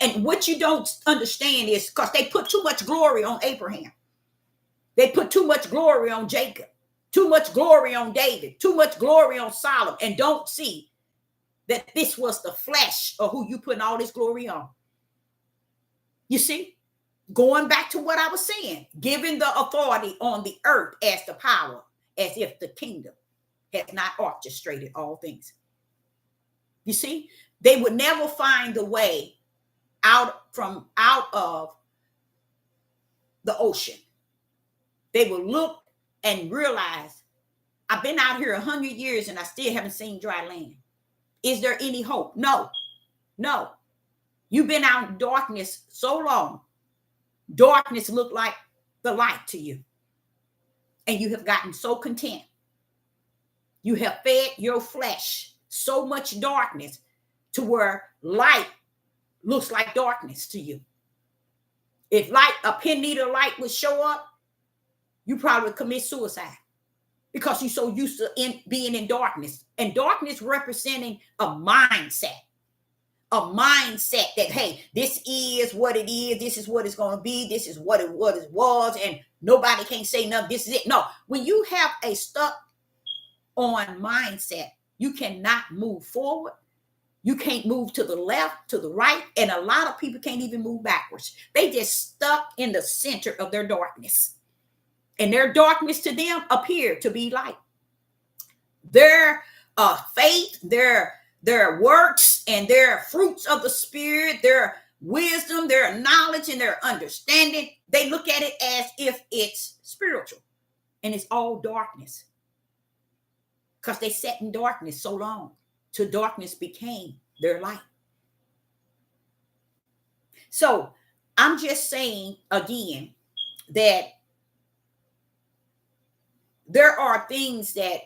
And what you don't understand is because they put too much glory on Abraham. They put too much glory on Jacob, too much glory on David, too much glory on Solomon, and don't see that this was the flesh of who you putting all this glory on. You see, going back to what I was saying, giving the authority on the earth as the power, as if the kingdom has not orchestrated all things. You see, they would never find the way out of the ocean. They would look and realize, I've been out here 100 years and I still haven't seen dry land. Is there any hope? No. You've been out in darkness so long. Darkness looked like the light to you. And you have gotten so content. You have fed your flesh so much darkness to where light looks like darkness to you. If a pin needle light would show up, you probably would commit suicide because you're so used to being in darkness. And darkness representing a mindset that, hey, this is what it is. This is what it's going to be. This is what it was. And nobody can say nothing. This is it. No, when you have a stuck on mindset, you cannot move forward. You can't move to the left, to the right. And a lot of people can't even move backwards. They just stuck in the center of their darkness. And their darkness to them appeared to be light. Their faith, their works and their fruits of the spirit, their wisdom, their knowledge and their understanding, they look at it as if it's spiritual and it's all darkness because they sat in darkness so long till darkness became their light. So I'm just saying again that there are things that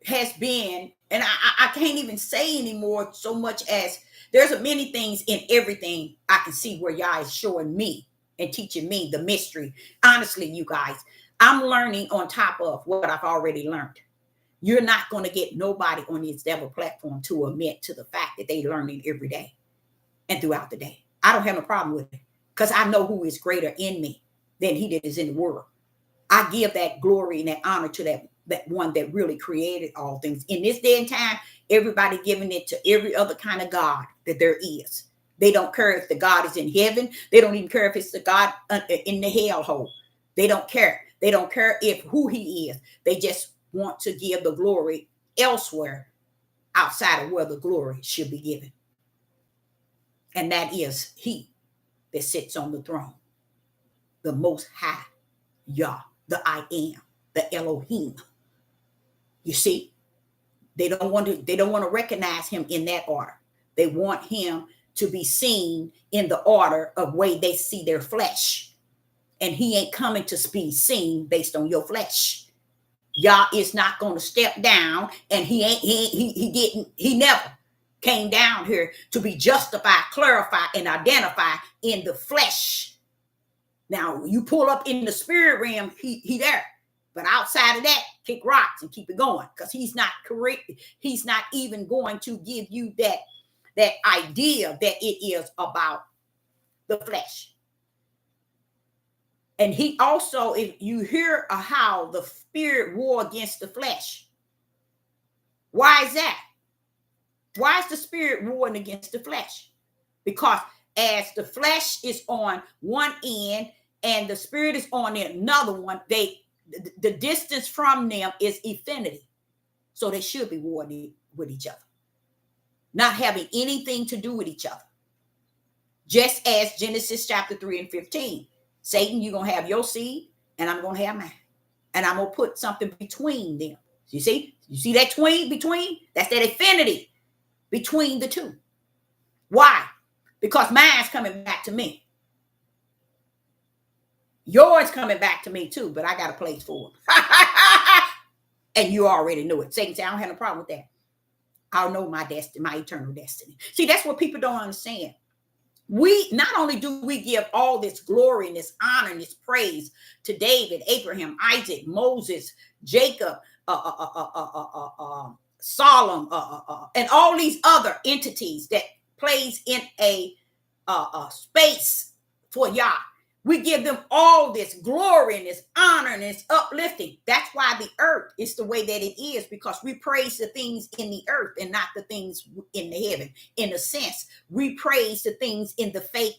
has been, and I can't even say anymore so much as there's many things in everything I can see where y'all is showing me and teaching me the mystery. Honestly, you guys, I'm learning on top of what I've already learned. You're not going to get nobody on this devil platform to admit to the fact that they're learning every day and throughout the day. I don't have no problem with it because I know who is greater in me than he that is in the world. I give that glory and that honor to that one that really created all things. In this day and time, everybody giving it to every other kind of God that there is. They don't care if the God is in heaven. They don't even care if it's the God in the hellhole. They don't care. They don't care if who he is. They just want to give the glory elsewhere outside of where the glory should be given. And that is he that sits on the throne, the Most High Yah, the I am, the Elohim. You see, they don't want to recognize him in that order. They want him to be seen in the order of way they see their flesh. And he ain't coming to be seen based on your flesh. Yah is not going to step down, and he never came down here to be justified, clarified, and identified in the flesh. Now, you pull up in the spirit realm, he there. But outside of that, kick rocks and keep it going, because he's not correct. He's not even going to give you that idea that it is about the flesh. And he also, if you hear how the spirit war against the flesh, why is that? Why is the spirit warring against the flesh? Because as the flesh is on one end and the spirit is on another one, the distance from them is infinity. So they should be warring with each other, not having anything to do with each other. Just as Genesis chapter 3 and 15. Satan, you're going to have your seed, and I'm going to have mine. And I'm going to put something between them. You see that between? That's that affinity between the two. Why? Because mine's coming back to me. Yours coming back to me too, but I got a place for it. And you already knew it. Satan said, I don't have no problem with that. I'll know my destiny, my eternal destiny. See, that's what people don't understand. We not only do we give all this glory and this honor and this praise to David, Abraham, Isaac, Moses, Jacob, Solomon, and all these other entities that plays in a space for Yah. We give them all this glory and this honor and this uplifting. That's why the earth is the way that it is, because we praise the things in the earth and not the things in the heaven. In a sense, we praise the things in the faith,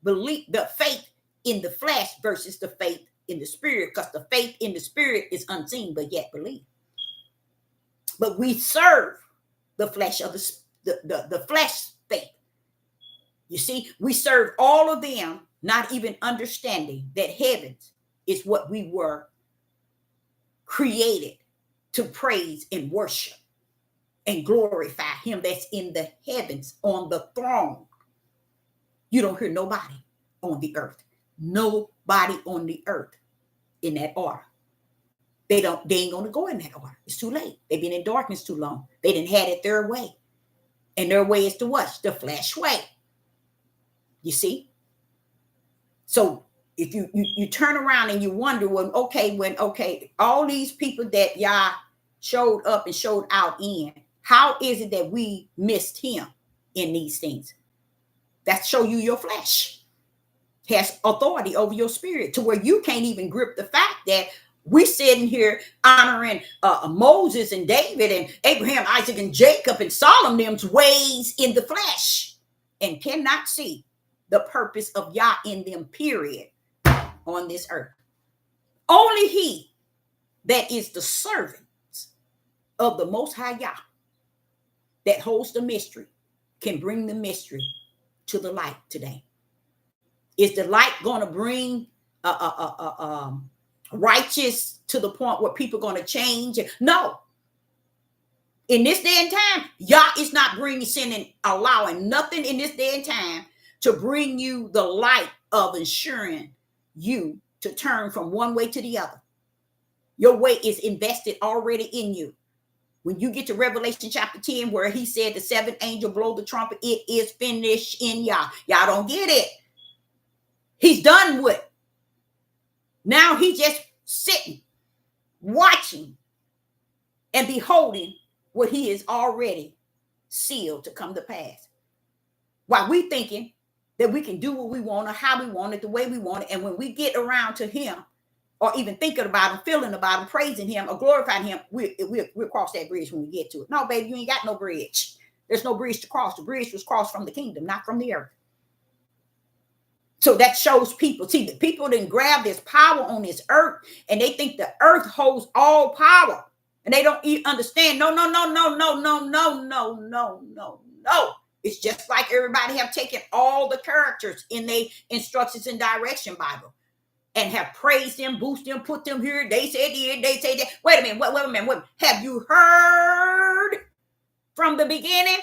the faith in the flesh versus the faith in the spirit, because the faith in the spirit is unseen but yet believed. But we serve the flesh of the flesh faith. You see, we serve all of them, not even understanding that heavens is what we were created to praise and worship and glorify him that's in the heavens on the throne. You don't hear nobody on the earth. Nobody on the earth in that order. They ain't going to go in that order. It's too late. They've been in darkness too long. They didn't have it their way. And their way is to what? The flesh way. You see? So if you turn around and you wonder, when all these people that Yah showed up and showed out in, how is it that we missed him in these things? That show you your flesh has authority over your spirit to where you can't even grip the fact that we sitting here honoring Moses and David and Abraham, Isaac, and Jacob and Solomon's ways in the flesh, and cannot see the purpose of Yah in them, period, on this earth. Only he that is the servant of the Most High Yah, that holds the mystery, can bring the mystery to the light today. Is the light going to bring righteous to the point where people are going to change? No. In this day and time, Yah is not allowing nothing in this day and time to bring you the light of ensuring you to turn from one way to the other. Your way is invested already in you. When you get to Revelation chapter 10, where he said the seventh angel blow the trumpet, it is finished in Yah. Y'all don't get it. He's done with. Now he just sitting, watching, and beholding what he is already sealed to come to pass. While we thinking that we can do what we want or how we want it, the way we want it. And when we get around to him, or even thinking about him, feeling about him, praising him, or glorifying him, we'll cross that bridge when we get to it. No, baby, you ain't got no bridge. There's no bridge to cross. The bridge was crossed from the kingdom, not from the earth. So that shows people. See, the people didn't grab this power on this earth, and they think the earth holds all power. And they don't understand. No. It's just like everybody have taken all the characters in their instructions and direction Bible and have praised them, boosted them, put them here. They said here, they say that. Wait a minute. Have you heard from the beginning?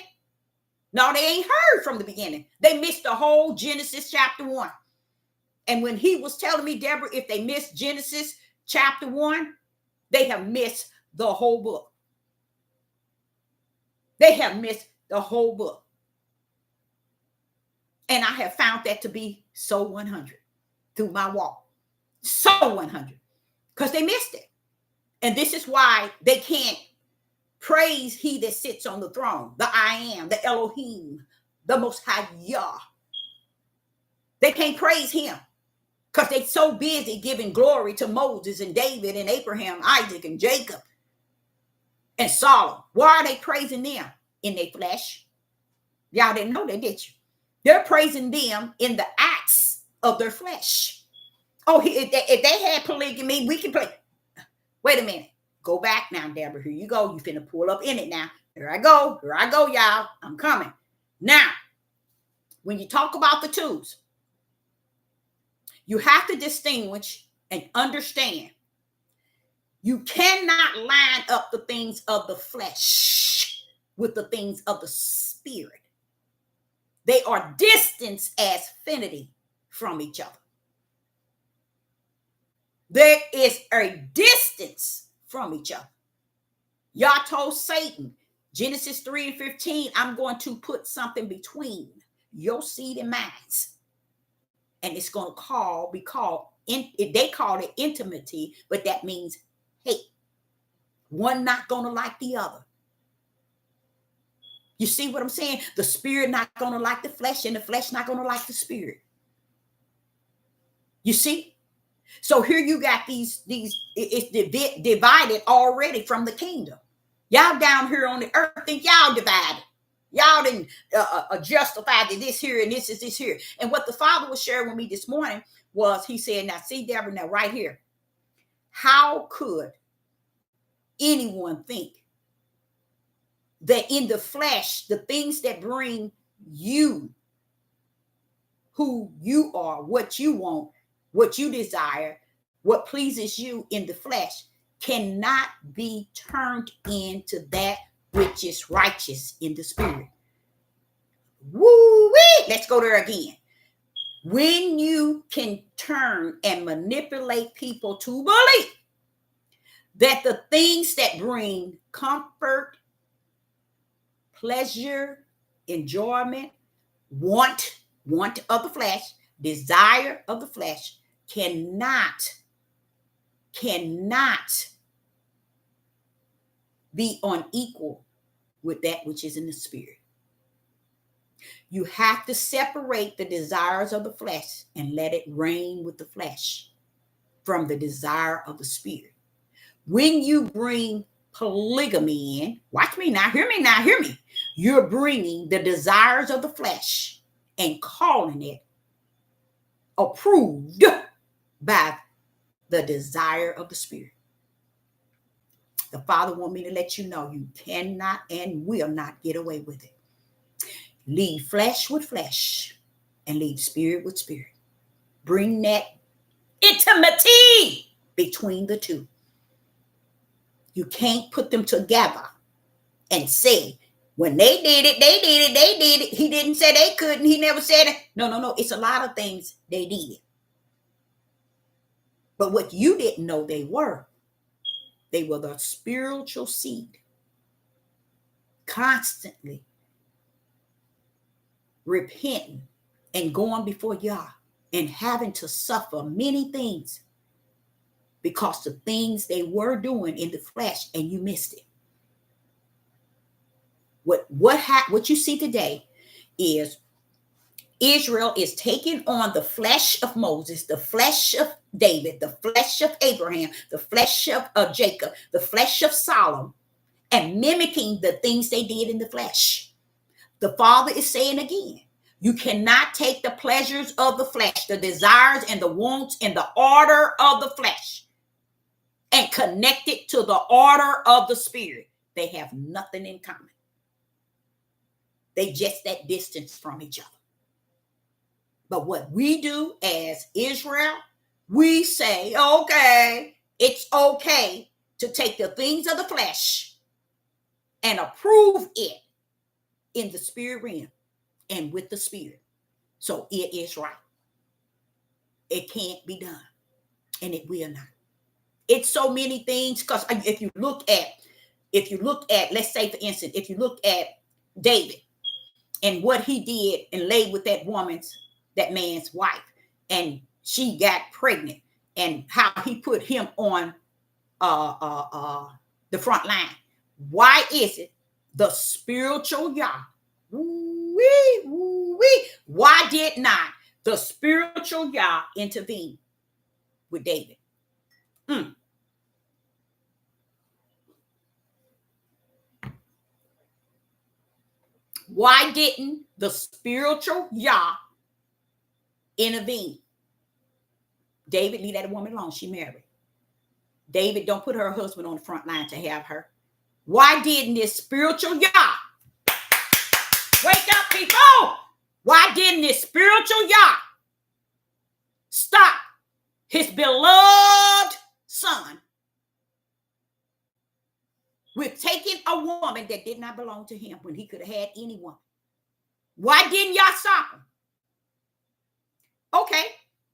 No, they ain't heard from the beginning. They missed the whole Genesis chapter 1. And when he was telling me, Deborah, if they missed Genesis chapter 1, they have missed the whole book. They have missed the whole book. And I have found that to be so 100 through my walk. So 100. Because they missed it. And this is why they can't praise he that sits on the throne, the I am, the Elohim, the Most High Yah. They can't praise him because they're so busy giving glory to Moses and David and Abraham, Isaac and Jacob and Solomon. Why are they praising them? In their flesh? Y'all didn't know that, did you? They're praising them in the acts of their flesh. Oh, if they had polygamy, we can play. Wait a minute. Go back now, Deborah. Here you go. You finna pull up in it now. Here I go, y'all. I'm coming. Now, when you talk about the twos, you have to distinguish and understand. You cannot line up the things of the flesh with the things of the spirit. They are distanced as affinity from each other. There is a distance from each other. Yah told Satan, Genesis 3:15, I'm going to put something between your seed and mine. And it's going to be called, they call it intimacy, but that means hate. One not going to like the other. You see what I'm saying? The spirit not going to like the flesh, and the flesh not going to like the spirit. You see? So here you got it's divided already from the kingdom. Y'all down here on the earth think y'all divided. Y'all didn't justify that this here and this is this here. And what the Father was sharing with me this morning was, he said, now see, Deborah, now right here, how could anyone think that in the flesh, the things that bring you, who you are, what you want, what you desire, what pleases you in the flesh, cannot be turned into that which is righteous in the spirit. Woo-wee! Let's go there again. When you can turn and manipulate people to believe that the things that bring comfort, pleasure, enjoyment, want of the flesh, desire of the flesh, cannot be unequal with that which is in the spirit. You have to separate the desires of the flesh and let it reign with the flesh from the desire of the spirit. When you bring polygamy in, watch me now, hear me. You're bringing the desires of the flesh and calling it approved by the desire of the spirit. The Father wants me to let you know you cannot and will not get away with it. Leave flesh with flesh and leave spirit with spirit. Bring that intimacy between the two. You can't put them together and say, when they did it. He didn't say they couldn't. He never said it. No. It's a lot of things they did. But what you didn't know they were the spiritual seed, constantly repenting and going before Yah and having to suffer many things because the things they were doing in the flesh, and you missed it. What you see today is Israel is taking on the flesh of Moses, the flesh of David, the flesh of Abraham, the flesh of Jacob, the flesh of Solomon, and mimicking the things they did in the flesh. The Father is saying again, you cannot take the pleasures of the flesh, the desires and the wants and the order of the flesh, and connect it to the order of the spirit. They have nothing in common. They just that distance from each other. But what we do as Israel, we say, okay, it's okay to take the things of the flesh and approve it in the spirit realm and with the spirit. So it is right. It can't be done, and it will not. It's so many things, because if you look at, let's say for instance, if you look at David and what he did and laid with that man's wife, and she got pregnant, and how he put him on the front line. Why is it the spiritual Yah? Why did not the spiritual Yah intervene with David? Why didn't the spiritual Yah intervene? David, leave that woman alone. She married. David, don't put her husband on the front line to have her. Why didn't this spiritual Yah wake up, people? Why didn't this spiritual Yah stop his beloved son with taking a woman that did not belong to him when he could have had any woman? Why didn't Yah stop him? Okay,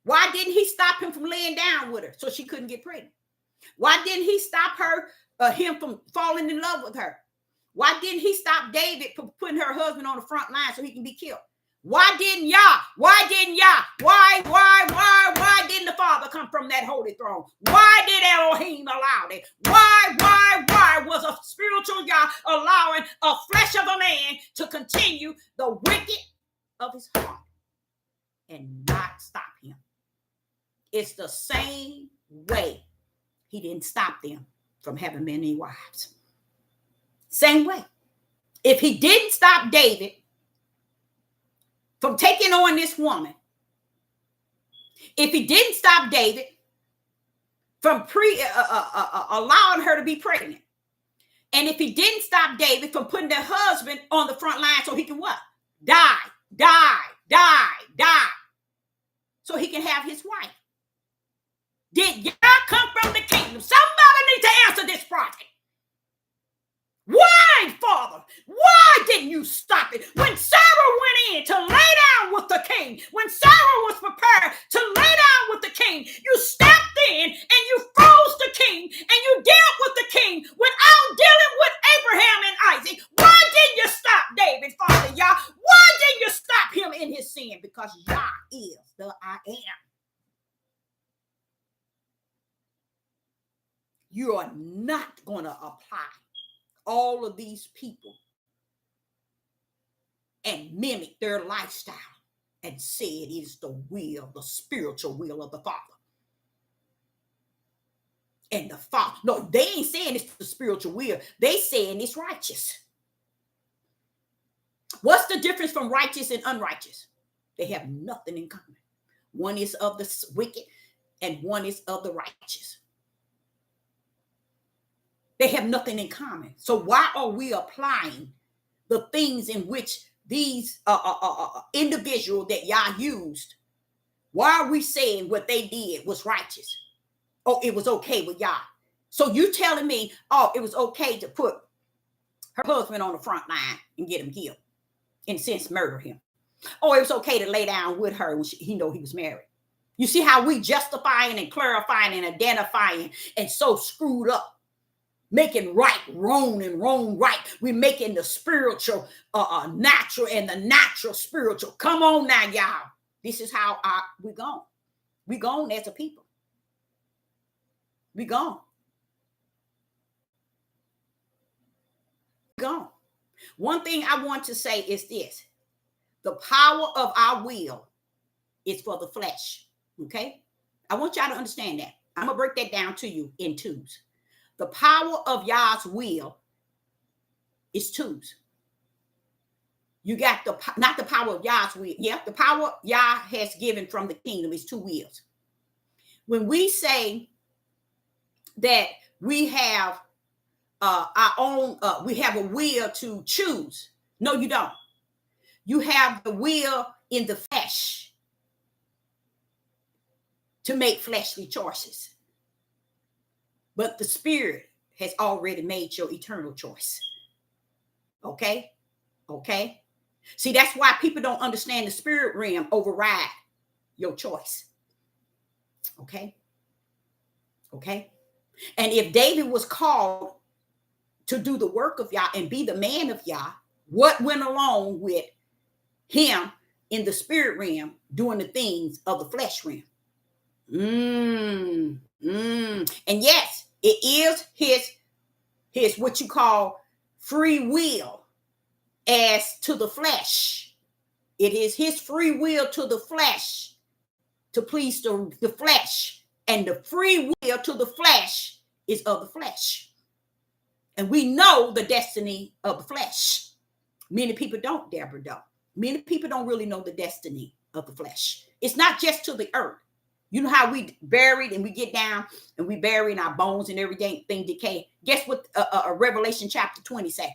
why didn't he stop him from laying down with her so she couldn't get pregnant? Why didn't he stop him from falling in love with her? Why didn't he stop David from putting her husband on the front line so he can be killed? Why didn't Yah? Why didn't the Father come from that holy throne? Why did Elohim allow it? Why was a spiritual Yah allowing a flesh of a man to continue the wicked of his heart and not stop him? It's the same way he didn't stop them from having many wives. Same way. If he didn't stop David from taking on this woman, if he didn't stop David from allowing her to be pregnant, and if he didn't stop David from putting the husband on the front line so he can what? Die, so he can have his wife. Did Yah come from the kingdom? Somebody needs to answer this project. Why, Father? Why didn't you stop it? When Sarah went in to lay down with the king, when Sarah was prepared to lay down with the king, you stepped in and you froze the king and you dealt with the king without dealing with Abraham and Isaac. Why didn't you stop David, Father Yah? Why didn't you stop him in his sin? Because Yah is the I am. You are not going to apply all of these people and mimic their lifestyle and say it is the spiritual will of the Father. And the Father, no, they ain't saying it's the spiritual will. They saying it's righteous. What's the difference from righteous and unrighteous? They have nothing in common. One is of the wicked and one is of the righteous. They have nothing in common. So why are we applying the things in which these individual that Yah used? Why are we saying what they did was righteous? Oh, it was okay with Yah. So you telling me, oh, it was okay to put her husband on the front line and get him killed, in a sense, murder him. Oh, it was okay to lay down with her when he know he was married. You see how we justifying and clarifying and identifying and so screwed up. Making right wrong and wrong right. We're making the spiritual natural and the natural spiritual. Come on now, y'all. This is how we're gone. We're gone as a people. We're gone. We're gone. One thing I want to say is this. The power of our will is for the flesh. Okay? I want y'all to understand that. I'm going to break that down to you in twos. The power of Yah's will is twos. You got not the power of Yah's will. Yeah, the power Yah has given from the kingdom is two wills. When we say that we have our own, we have a will to choose. No, you don't. You have the will in the flesh to make fleshly choices. But the spirit has already made your eternal choice. Okay? Okay? See, that's why people don't understand the spirit realm override your choice. Okay? Okay? And if David was called to do the work of Yah and be the man of Yah, what went along with him in the spirit realm doing the things of the flesh realm? And yes, it is his what you call free will as to the flesh. It is his free will to the flesh to please the flesh. And the free will to the flesh is of the flesh. And we know the destiny of the flesh. Many people don't, Deborah, though. Many people don't really know the destiny of the flesh. It's not just to the earth. You know how we buried and we get down and we bury in our bones and everything decay. Guess what Revelation chapter 20 say?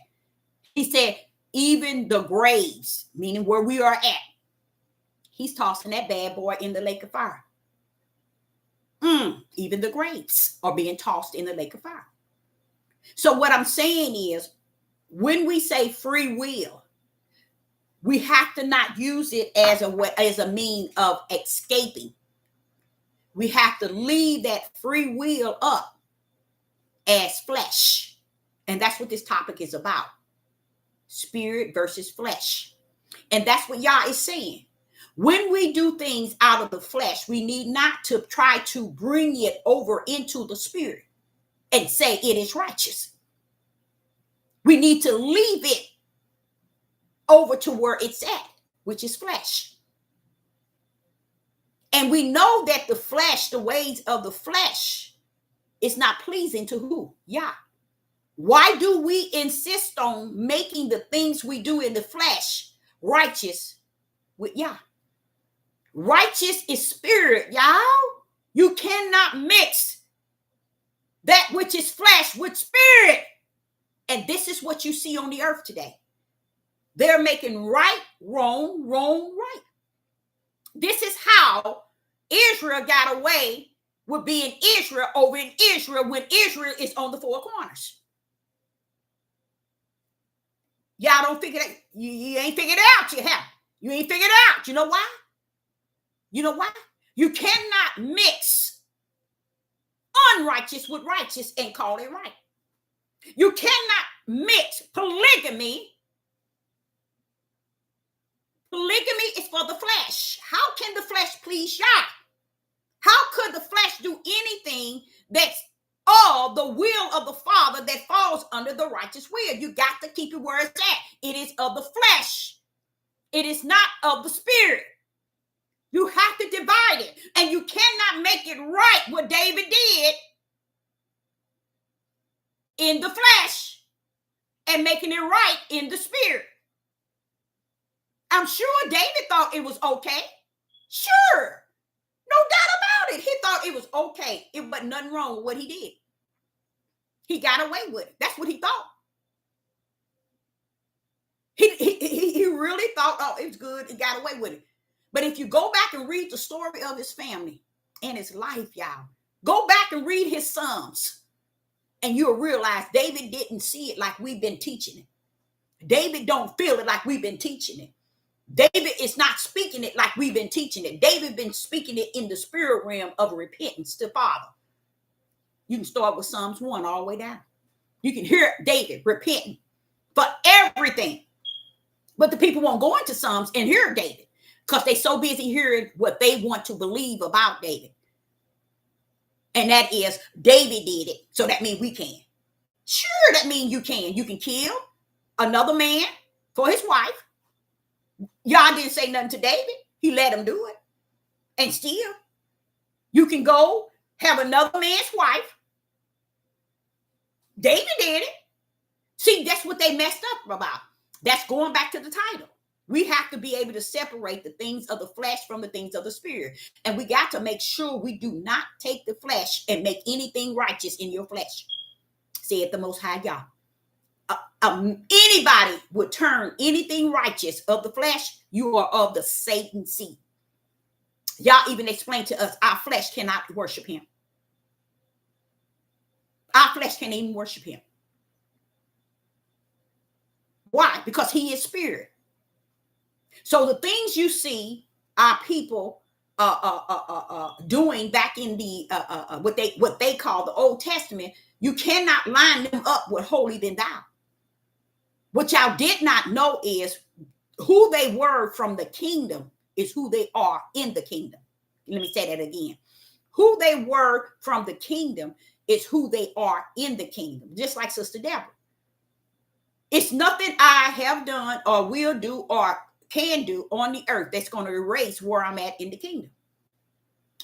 He said, even the graves, meaning where we are at, he's tossing that bad boy in the lake of fire. Even the graves are being tossed in the lake of fire. So what I'm saying is, when we say free will, we have to not use it as a mean of escaping. We have to leave that free will up as flesh. And that's what this topic is about. Spirit versus flesh. And that's what Yah is saying. When we do things out of the flesh, we need not to try to bring it over into the spirit and say it is righteous. We need to leave it over to where it's at, which is flesh. And we know that the flesh, the ways of the flesh, is not pleasing to who? Yah. Why do we insist on making the things we do in the flesh righteous with Yah? Righteous is spirit, y'all. You cannot mix that which is flesh with spirit. And this is what you see on the earth today. They're making right, wrong, wrong, right. This is how Israel got away with being Israel over in Israel when Israel is on the four corners. Y'all don't figure that. You ain't figured it out. You ain't figured it out. You know why? You know why? You cannot mix unrighteous with righteous and call it right. You cannot mix polygamy. Polygamy is for the flesh. How can the flesh please Yah? How could the flesh do anything that's all the will of the Father that falls under the righteous will? You got to keep it where it's at. It is of the flesh. It is not of the spirit. You have to divide it. And you cannot make it right what David did in the flesh and making it right in the spirit. I'm sure David thought it was okay. Sure. No doubt about it. He thought it was okay. It wasn't nothing wrong with what he did. He got away with it. That's what he thought. He really thought, oh, it was good. He got away with it. But if you go back and read the story of his family and his life, y'all, go back and read his Psalms, and you'll realize David didn't see it like we've been teaching it. David don't feel it like we've been teaching it. David is not speaking it like we've been teaching it. David been speaking it in the spirit realm of repentance to Father. You can start with Psalms 1 all the way down. You can hear David repenting for everything. But the people won't go into Psalms and hear David because they're so busy hearing what they want to believe about David. And that is David did it. So that means we can. Sure, that means you can. You can kill another man for his wife. Y'all didn't say nothing to David. He let him do it. And still, you can go have another man's wife. David did it. See, that's what they messed up about. That's going back to the title. We have to be able to separate the things of the flesh from the things of the spirit. And we got to make sure we do not take the flesh and make anything righteous in your flesh. Said the Most High Yah. Anybody would turn anything righteous of the flesh, you are of the Satan seed. Y'all even explained to us our flesh cannot worship him. Our flesh can't even worship him. Why? Because he is spirit. So the things you see our people doing back in the what they call the Old Testament, you cannot line them up with holy than thou. What y'all did not know is who they were from the kingdom is who they are in the kingdom. Let me say that again. Who they were from the kingdom is who they are in the kingdom. Just like Sister Deborah. It's nothing I have done or will do or can do on the earth that's going to erase where I'm at in the kingdom.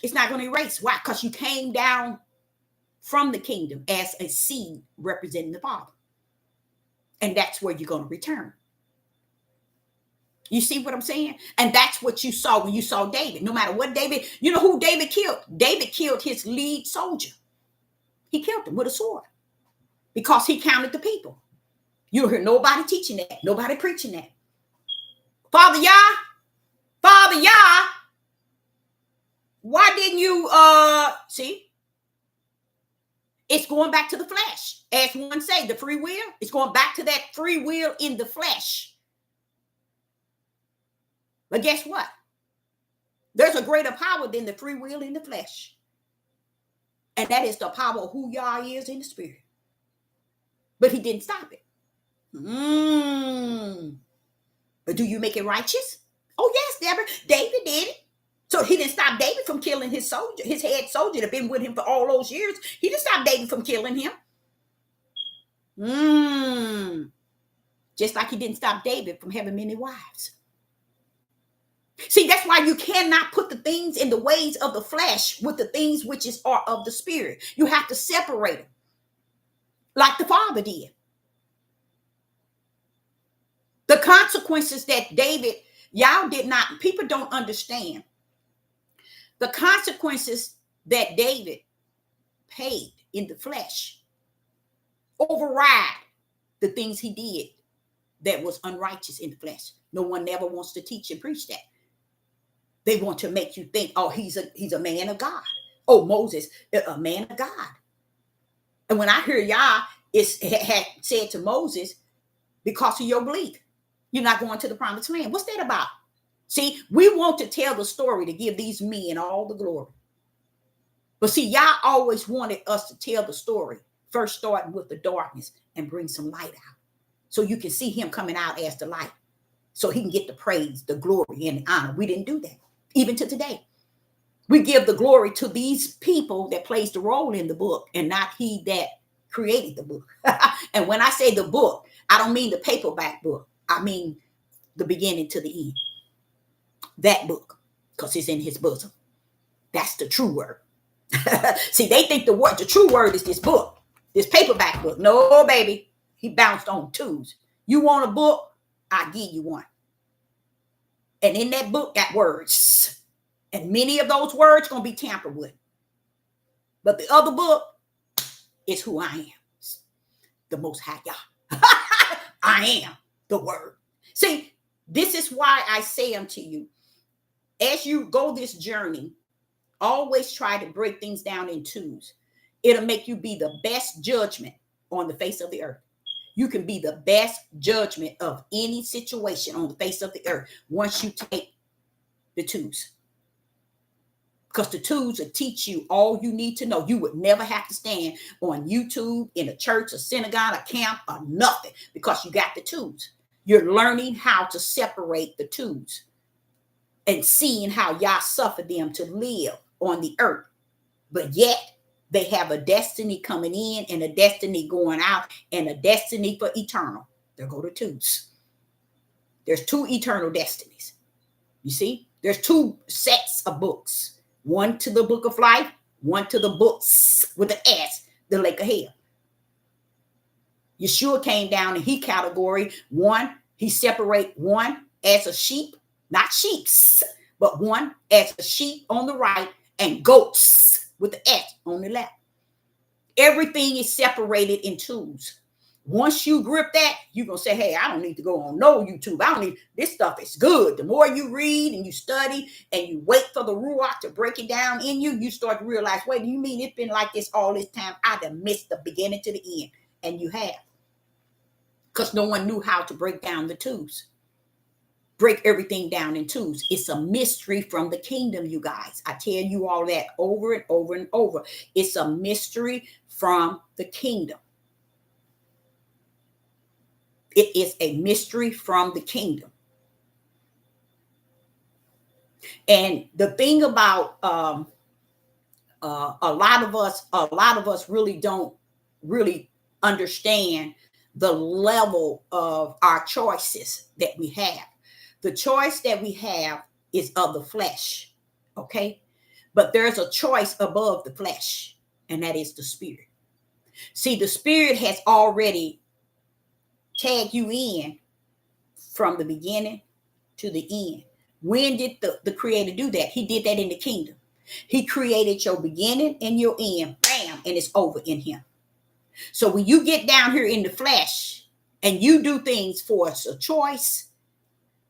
It's not going to erase. Why? Because you came down from the kingdom as a seed representing the Father. And that's where you're going to return. You see what I'm saying? And that's what you saw when you saw David. No matter what David, you know who David killed? David killed his lead soldier. He killed him with a sword because he counted the people. You don't hear nobody teaching that, nobody preaching that. Father Yah, why didn't you see? It's going back to the flesh. As one say, the free will. It's going back to that free will in the flesh. But guess what? There's a greater power than the free will in the flesh. And that is the power of who Yah is in the spirit. But he didn't stop it. But do you make it righteous? Oh, yes, Deborah. David did it. So he didn't stop David from killing his soldier, his head soldier that been with him for all those years. He didn't stop David from killing him. Just like he didn't stop David from having many wives. See, that's why you cannot put the things in the ways of the flesh with the things which are of the spirit. You have to separate them like the Father did. The consequences that David, y'all did not, people don't understand. The consequences that David paid in the flesh override the things he did that was unrighteous in the flesh. No one never wants to teach and preach that. They want to make you think, oh, he's a man of God. Oh, Moses, a man of God. And when I hear Yah had said to Moses, because of your belief, you're not going to the promised land. What's that about? See, we want to tell the story to give these men all the glory. But see, Yah always wanted us to tell the story, first starting with the darkness and bring some light out. So you can see him coming out as the light. So he can get the praise, the glory, and the honor. We didn't do that. Even to today. We give the glory to these people that plays the role in the book and not he that created the book. And when I say the book, I don't mean the paperback book. I mean the beginning to the end. That book, because it's in his bosom. That's the true word. See, they think the true word is this book, this paperback book. No, baby. He bounced on twos. You want a book? I'll give you one. And in that book got words. And many of those words going to be tampered with. But the other book is who I am. The Most High Yah. I am the word. See, this is why I say unto you, as you go this journey, always try to break things down in twos. It'll make you be the best judgment on the face of the earth. You can be the best judgment of any situation on the face of the earth once you take the twos. Because the twos will teach you all you need to know. You would never have to stand on YouTube, in a church, a synagogue, a camp, or nothing, because you got the twos. You're learning how to separate the twos and seeing how Yah suffered them to live on the earth. But yet, they have a destiny coming in and a destiny going out and a destiny for eternal. There go the twos. There's two eternal destinies. You see, there's two sets of books. One to the book of life, one to the books with an S, the lake of hell. Yeshua came down in he category. One, he separate one as a sheep, not sheeps, but one as a sheep on the right and goats with the S on the left. Everything is separated in twos. Once you grip that, you're going to say, hey, I don't need to go on no YouTube. I don't need, this stuff is good. The more you read and you study and you wait for the Ruach to break it down in you, you start to realize, wait, do you mean it's been like this all this time? I'd have missed the beginning to the end. And you have. Because no one knew how to break down the twos. Break everything down in twos. It's a mystery from the kingdom, you guys. I tell you all that over and over and over. It's a mystery from the kingdom. It is a mystery from the kingdom. And the thing about a lot of us really don't really understand the level of our choices that we have. The choice that we have is of the flesh, okay? But there's a choice above the flesh, and that is the spirit. See, the spirit has already tagged you in from the beginning to the end. When did the creator do that? He did that in the kingdom. He created your beginning and your end, bam, and it's over in him. So when you get down here in the flesh and you do things for a choice,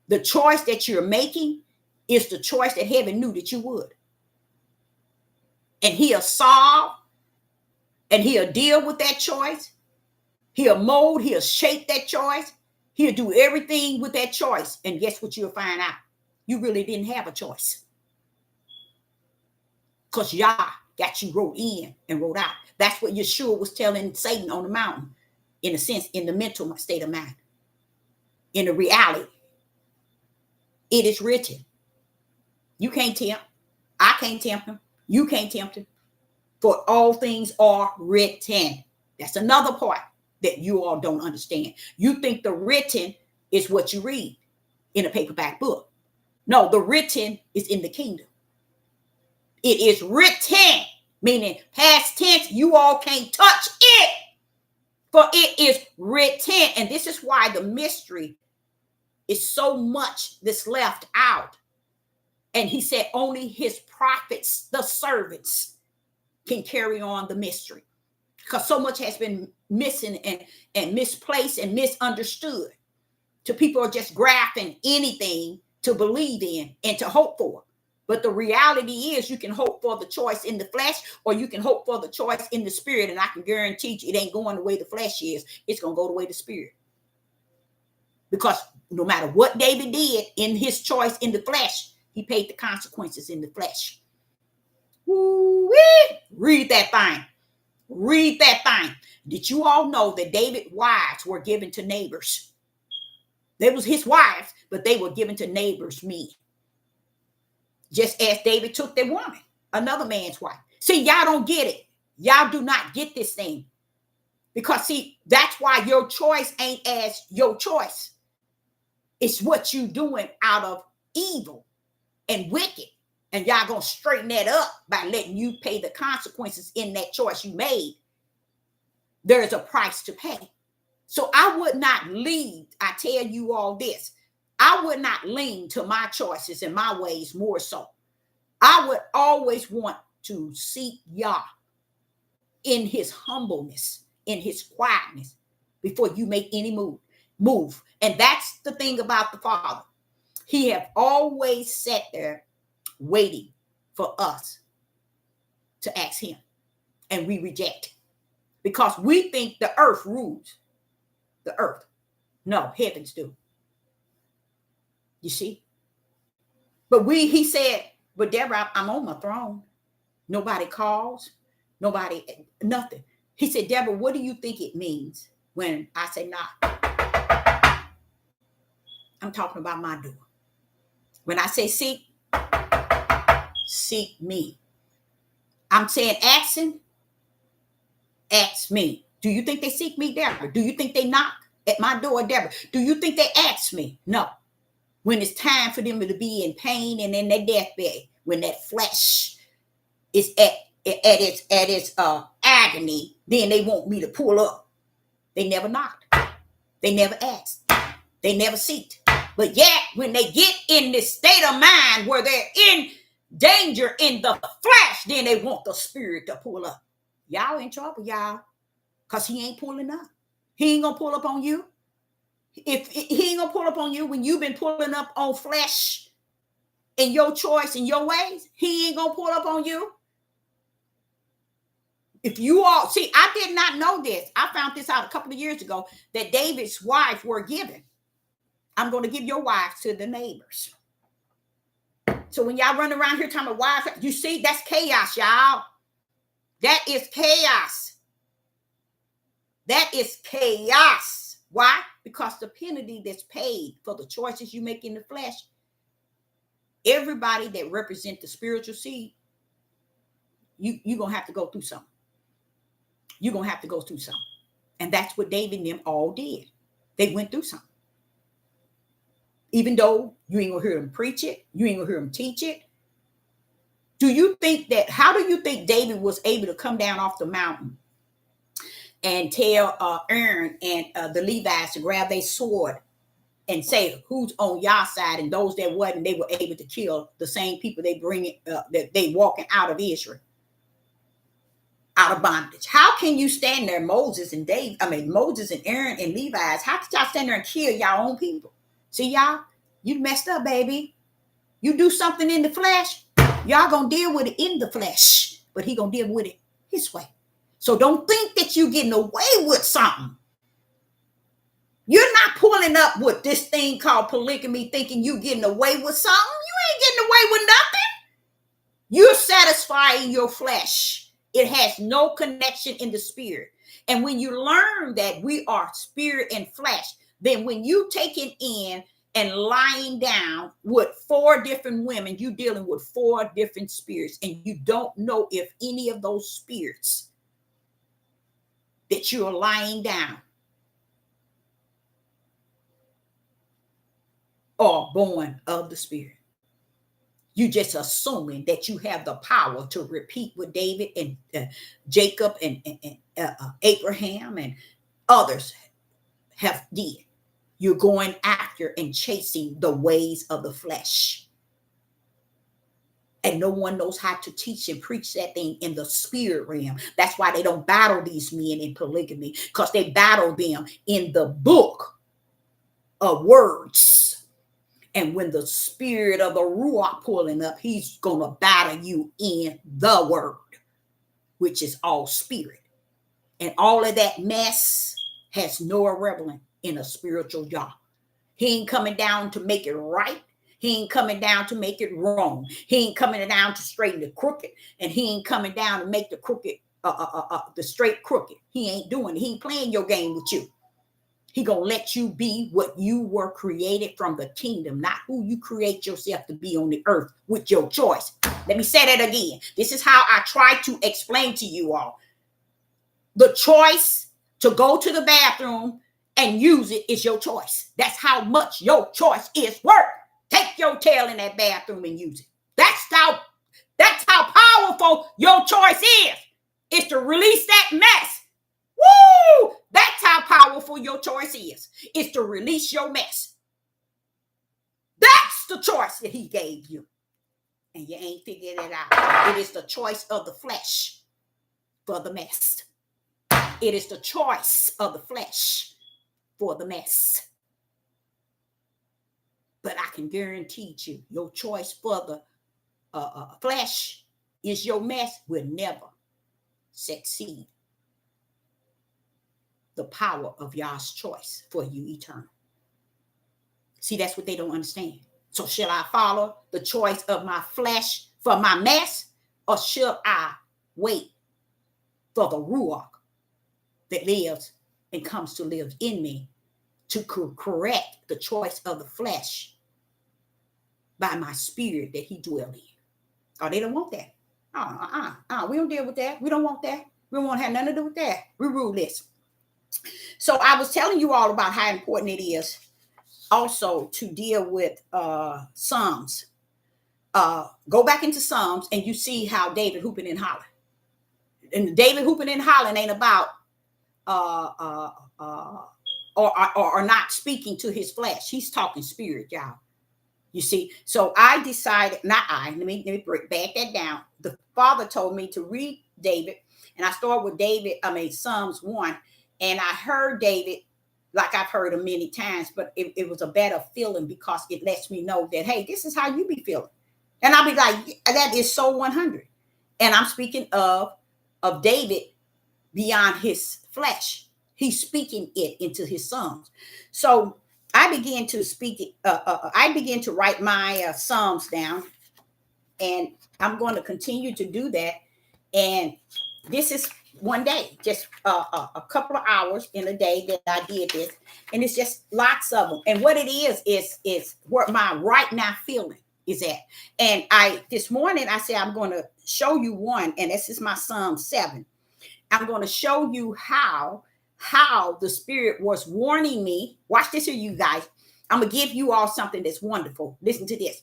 the choice that you're making is the choice that heaven knew that you would. And he'll solve and he'll deal with that choice. He'll mold, he'll shape that choice. He'll do everything with that choice. And guess what you'll find out? You really didn't have a choice. Because Yah got you wrote in and wrote out. That's what Yeshua was telling Satan on the mountain, in a sense, in the mental state of mind. In the reality. It is written. You can't tempt. I can't tempt him. You can't tempt him. For all things are written. That's another part that you all don't understand. You think the written is what you read in a paperback book. No, the written is in the kingdom. It is written, meaning past tense. You all can't touch it, for it is written. And this is why the mystery is so much that's left out. And he said only his prophets, the servants, can carry on the mystery. Because so much has been missing and misplaced and misunderstood. So people are just grasping anything to believe in and to hope for. But the reality is you can hope for the choice in the flesh, or you can hope for the choice in the spirit. And I can guarantee you it ain't going the way the flesh is. It's going to go the way the spirit. Because no matter what David did in his choice in the flesh, he paid the consequences in the flesh. Woo-wee! Read that thing. Read that thing. Did you all know that David's wives were given to neighbors? They was his wives, but they were given to neighbors' men. Just as David took their woman, another man's wife. See, y'all don't get it. Y'all do not get this thing. Because, see, that's why your choice ain't as your choice. It's what you doing out of evil and wicked. And y'all gonna straighten that up by letting you pay the consequences in that choice you made. There's a price to pay. So I would not lean, I tell you all this, I would not lean to my choices and my ways more so. I would always want to seek Yah in his humbleness, in his quietness, before you make any move. And that's the thing about the Father. He have always sat there waiting for us to ask him, and we reject it because we think the earth rules the earth. No, heavens do. You see? But he said, but Deborah, I'm on my throne. Nobody calls, nobody, nothing. He said, Deborah, what do you think it means when I say knock? I'm talking about my door. When I say seek me. I'm saying ask me. Do you think they seek me, Deborah? Do you think they knock at my door, Deborah? Do you think they ask me? No. When it's time for them to be in pain and in their deathbed, when that flesh is at its agony, then they want me to pull up. They never knocked. They never asked. They never seeked. But yet, when they get in this state of mind where they're in danger in the flesh, then they want the spirit to pull up. Y'all in trouble, y'all, because he ain't pulling up. He ain't gonna pull up on you. If he ain't gonna pull up on you when you've been pulling up on flesh in your choice and your ways, he ain't gonna pull up on you. If you all see, I did not know this. I found this out a couple of years ago that David's wife were given. I'm going to give your wives to the neighbors. So when y'all run around here talking about wives, you see, that's chaos, y'all. That is chaos. That is chaos. Why? Because the penalty that's paid for the choices you make in the flesh, everybody that represent the spiritual seed, you're going to have to go through something. You're going to have to go through something. And that's what David and them all did. They went through something. Even though you ain't going to hear them preach it, you ain't going to hear them teach it. How do you think David was able to come down off the mountain and tell Aaron and the Levites to grab their sword and say who's on your side, and those that wasn't, they were able to kill the same people they bring it that they walking out of Israel, out of bondage? How can you stand there, Moses and Aaron and Levites? How could y'all stand there and kill y'all own people? See, y'all, you messed up, baby. You do something in the flesh, y'all gonna deal with it in the flesh, but he gonna deal with it his way. So don't think that you getting away with something. You're not pulling up with this thing called polygamy thinking you getting away with something. You ain't getting away with nothing. You're satisfying your flesh. It has no connection in the spirit. And when you learn that we are spirit and flesh, then when you take it in and lying down with 4 different women, you're dealing with 4 different spirits, and you don't know if any of those spirits that you're lying down are born of the spirit. You just assuming that you have the power to repeat what David and Jacob and Abraham and others have did. You're going after and chasing the ways of the flesh. And no one knows how to teach and preach that thing in the spirit realm. That's why they don't battle these men in polygamy, because they battle them in the book of words. And when the spirit of the Ruach pulling up, he's going to battle you in the word, which is all spirit. And all of that mess has no irrelevance in a spiritual job. He ain't coming down to make it right. He ain't coming down to make it wrong. He ain't coming down to straighten the crooked, and he ain't coming down to make the crooked, the straight crooked. He ain't doing it. He ain't playing your game with you. He gonna let you be what you were created from the kingdom, not who you create yourself to be on the earth with your choice. Let me say that again. This is how I try to explain to you all. The choice to go to the bathroom and use it is your choice. That's how much your choice is worth. Take your tail in that bathroom and use it. That's how powerful your choice is. It's to release that mess. Woo! That's how powerful your choice is. It's to release your mess. That's the choice that he gave you. And you ain't figured it out. It is the choice of the flesh for the mess. It is the choice of the flesh for the mess. But I can guarantee you, your choice for the flesh is your mess will never succeed the power of Yah's choice for you eternal. See, that's what they don't understand. So shall I follow the choice of my flesh for my mess, or should I wait for the Ruach that lives and comes to live in me to correct the choice of the flesh by my spirit that he dwells in? Oh, they don't want that. We don't deal with that. We don't want that. We don't want to have nothing to do with that. We rule this. So I was telling you all about how important it is also to deal with Psalms. Go back into Psalms and you see how David hooping and hollering. And David hooping and hollering ain't about uh, uh, uh, or not speaking to his flesh. He's talking spirit, y'all. You see, so I decided, not I, let me back that down. The Father told me to read David, and I started with David, Psalms 1, and I heard David like I've heard him many times, but it was a better feeling because it lets me know that, hey, this is how you be feeling. And I'll be like, that is so 100. And I'm speaking of David beyond his flesh. He's speaking it into his Psalms. So I began to speak it. I began to write my Psalms down, and I'm going to continue to do that. And this is one day, just a couple of hours in a day that I did this, and it's just lots of them. And what it is where my right now feeling is at. And this morning I said I'm going to show you one, and this is my Psalm 7. I'm going to show you how the Spirit was warning me. Watch this here, you guys. I'm going to give you all something that's wonderful. Listen to this.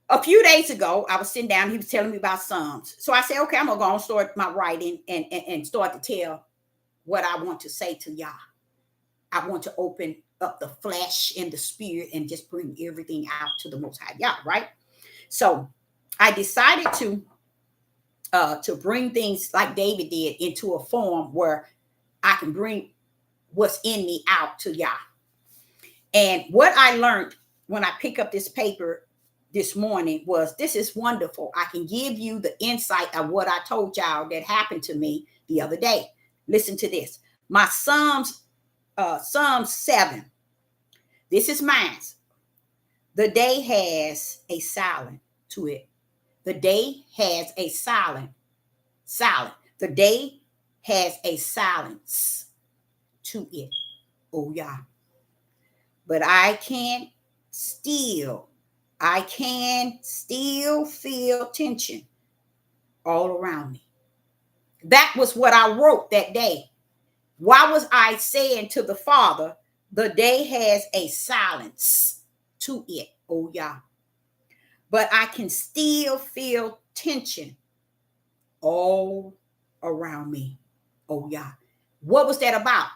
A few days ago, I was sitting down. He was telling me about Psalms. So I said, okay, I'm going to go and start my writing and start to tell what I want to say to y'all. I want to open up the flesh and the spirit and just bring everything out to the Most High Yah, right? So I decided to bring things like David did into a form where I can bring what's in me out to y'all. And what I learned when I pick up this paper this morning was, this is wonderful. I can give you the insight of what I told y'all that happened to me the other day. Listen to this. My Psalm 7. This is mine. The day has a silence to it. The day has a silent. The day has a silence to it. Oh, yeah. But I can still feel tension all around me. That was what I wrote that day. Why was I saying to the Father, the day has a silence to it? Oh, yeah. But I can still feel tension all around me. Oh, yeah. What was that about?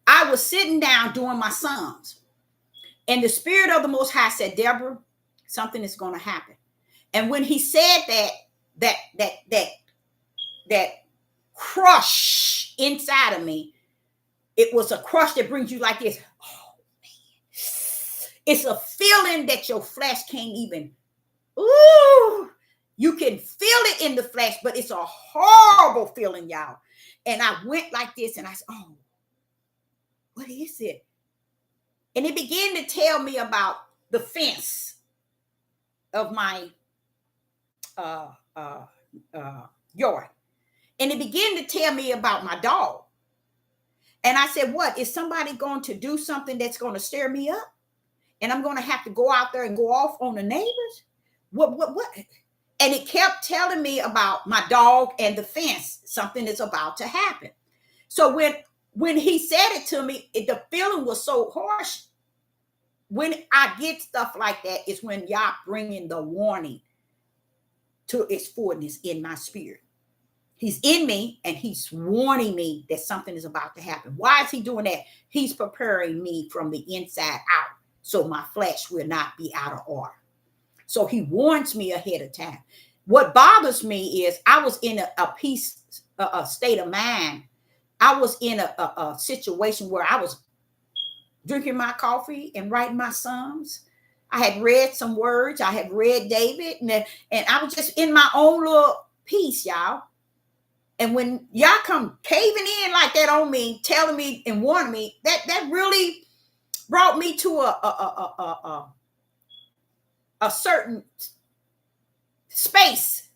I was sitting down doing my Psalms, and the Spirit of the Most High said, Deborah, something is going to happen. And when he said that crush inside of me, it was a crush that brings you like this. Oh, man. It's a feeling that your flesh can't even, ooh, you can feel it in the flesh, but it's a horrible feeling, y'all. And I went like this, and I said, oh, what is it? And it began to tell me about the fence of my yard. And it began to tell me about my dog. And I said, what? Is somebody going to do something that's going to stir me up? And I'm going to have to go out there and go off on the neighbors? What? And it kept telling me about my dog and the fence. Something is about to happen. So when he said it to me, the feeling was so harsh. When I get stuff like that, it's when y'all bringing the warning to its fullness in my spirit. He's in me and he's warning me that something is about to happen. Why is he doing that? He's preparing me from the inside out so my flesh will not be out of order. So he warns me ahead of time. What bothers me is I was in a state of mind. I was in a situation where I was drinking my coffee and writing my Psalms. I had read some words. I had read David, and I was just in my own little piece, y'all. And when y'all come caving in like that on me, telling me and warning me, that really brought me to a certain space,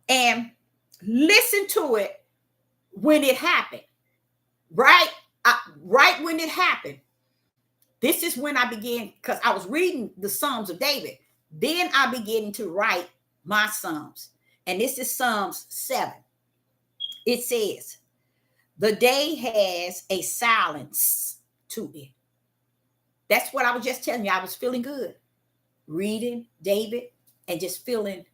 and listen to it when it happened. Right when it happened. This is when I began, because I was reading the Psalms of David. Then I began to write my Psalms. And this is Psalms 7. It says, the day has a silence to it. That's what I was just telling you. I was feeling good. Reading David and just feeling.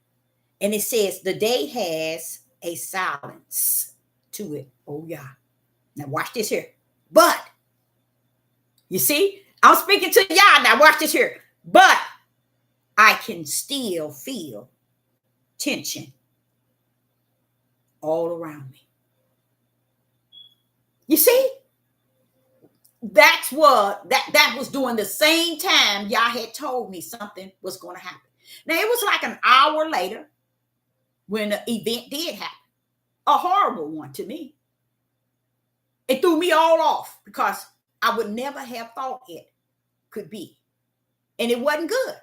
And it says, the day has a silence to it. Oh, yeah. Now watch this here. But, you see, I'm speaking to y'all. Now watch this here. But I can still feel tension all around me. You see? That's what that was during the same time y'all had told me something was going to happen. Now it was like an hour later when the event did happen. A horrible one to me. It threw me all off because I would never have thought it could be. And it wasn't good.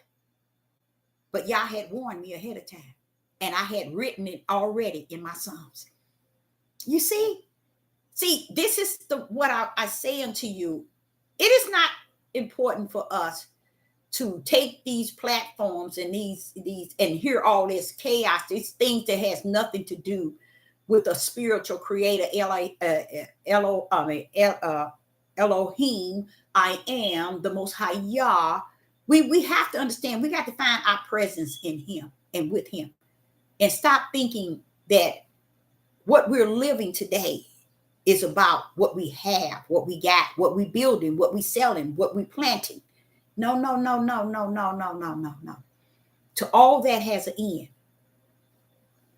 But y'all had warned me ahead of time. And I had written it already in my Psalms. You see? See, this is what I say unto you. It is not important for us to take these platforms and these and hear all this chaos, these things that has nothing to do with a spiritual creator, Elohim. I am the Most High Yah. We have to understand. We got to find our presence in Him and with Him, and stop thinking that what we're living today is about what we have, what we got, what we building, what we selling, what we planting. No. To all that has an end.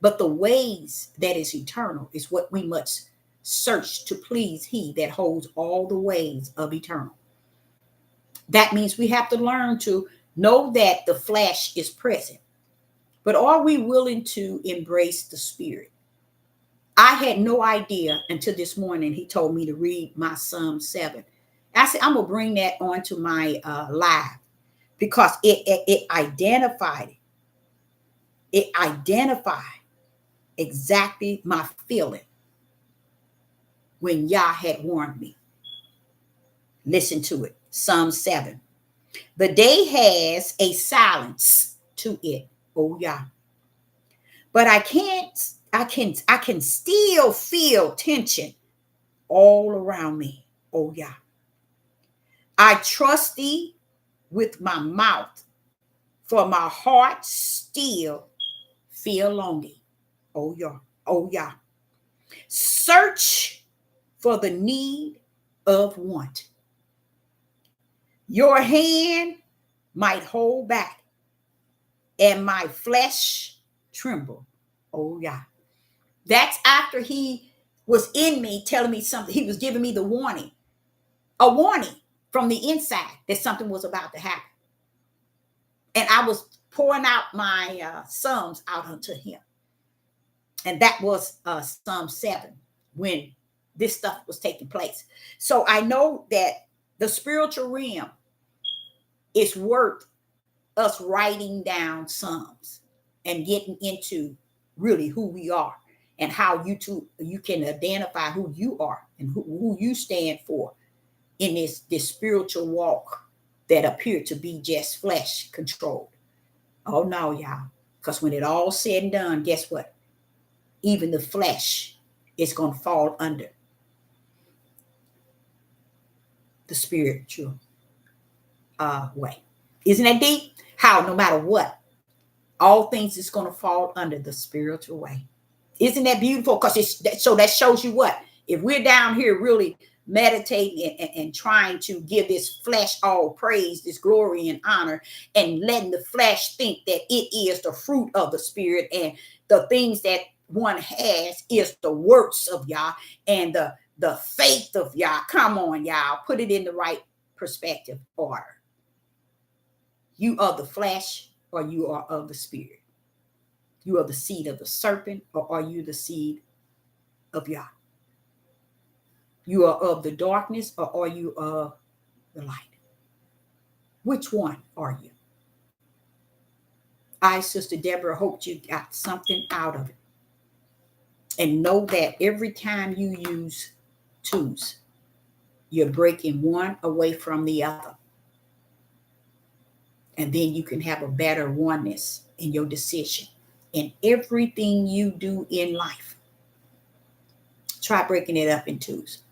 But the ways that is eternal is what we must search to please He that holds all the ways of eternal. That means we have to learn to know that the flesh is present. But are we willing to embrace the spirit? I had no idea until this morning he told me to read my Psalm 7. I said, I'm going to bring that onto my live because it identified it. It identified exactly my feeling when Yah had warned me. Listen to it. Psalm 7. The day has a silence to it, oh Yah. But I can still feel tension all around me, oh Yah. I trust thee with my mouth, for my heart still feel longing, oh Yah, oh Yah. Search for the need of want. Your hand might hold back, and my flesh tremble, oh Yah. That's after he was in me telling me something. He was giving me the warning, a warning from the inside that something was about to happen. And I was pouring out my Psalms out unto him. And that was Psalm 7 when this stuff was taking place. So I know that the spiritual realm is worth us writing down Psalms and getting into really who we are and how you can identify who you are and who you stand for in this spiritual walk that appear to be just flesh controlled. Oh no, y'all. Because when it all said and done, guess what? Even the flesh is going to fall under the spiritual way. Isn't that deep? How no matter what, all things is going to fall under the spiritual way. Isn't that beautiful? Because so that shows you what? If we're down here really meditating and trying to give this flesh all praise, this glory and honor, and letting the flesh think that it is the fruit of the spirit, and the things that one has is the works of Yah and the faith of Yah. Come on, y'all. Put it in the right perspective order. You are the flesh, or you are of the spirit? You are the seed of the serpent, or are you the seed of Yah? You are of the darkness, or are you of the light? Which one are you? I, Sister Deborah, hope you got something out of it. And know that every time you use twos, you're breaking one away from the other. And then you can have a better oneness in your decision. In everything you do in life, try breaking it up in twos.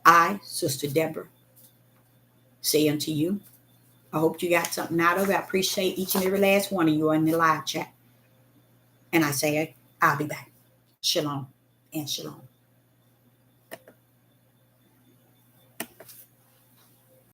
I, Sister Deborah, say unto you, I hope you got something out of it. I appreciate each and every last one of you in the live chat. And I say, I'll be back. Shalom and shalom.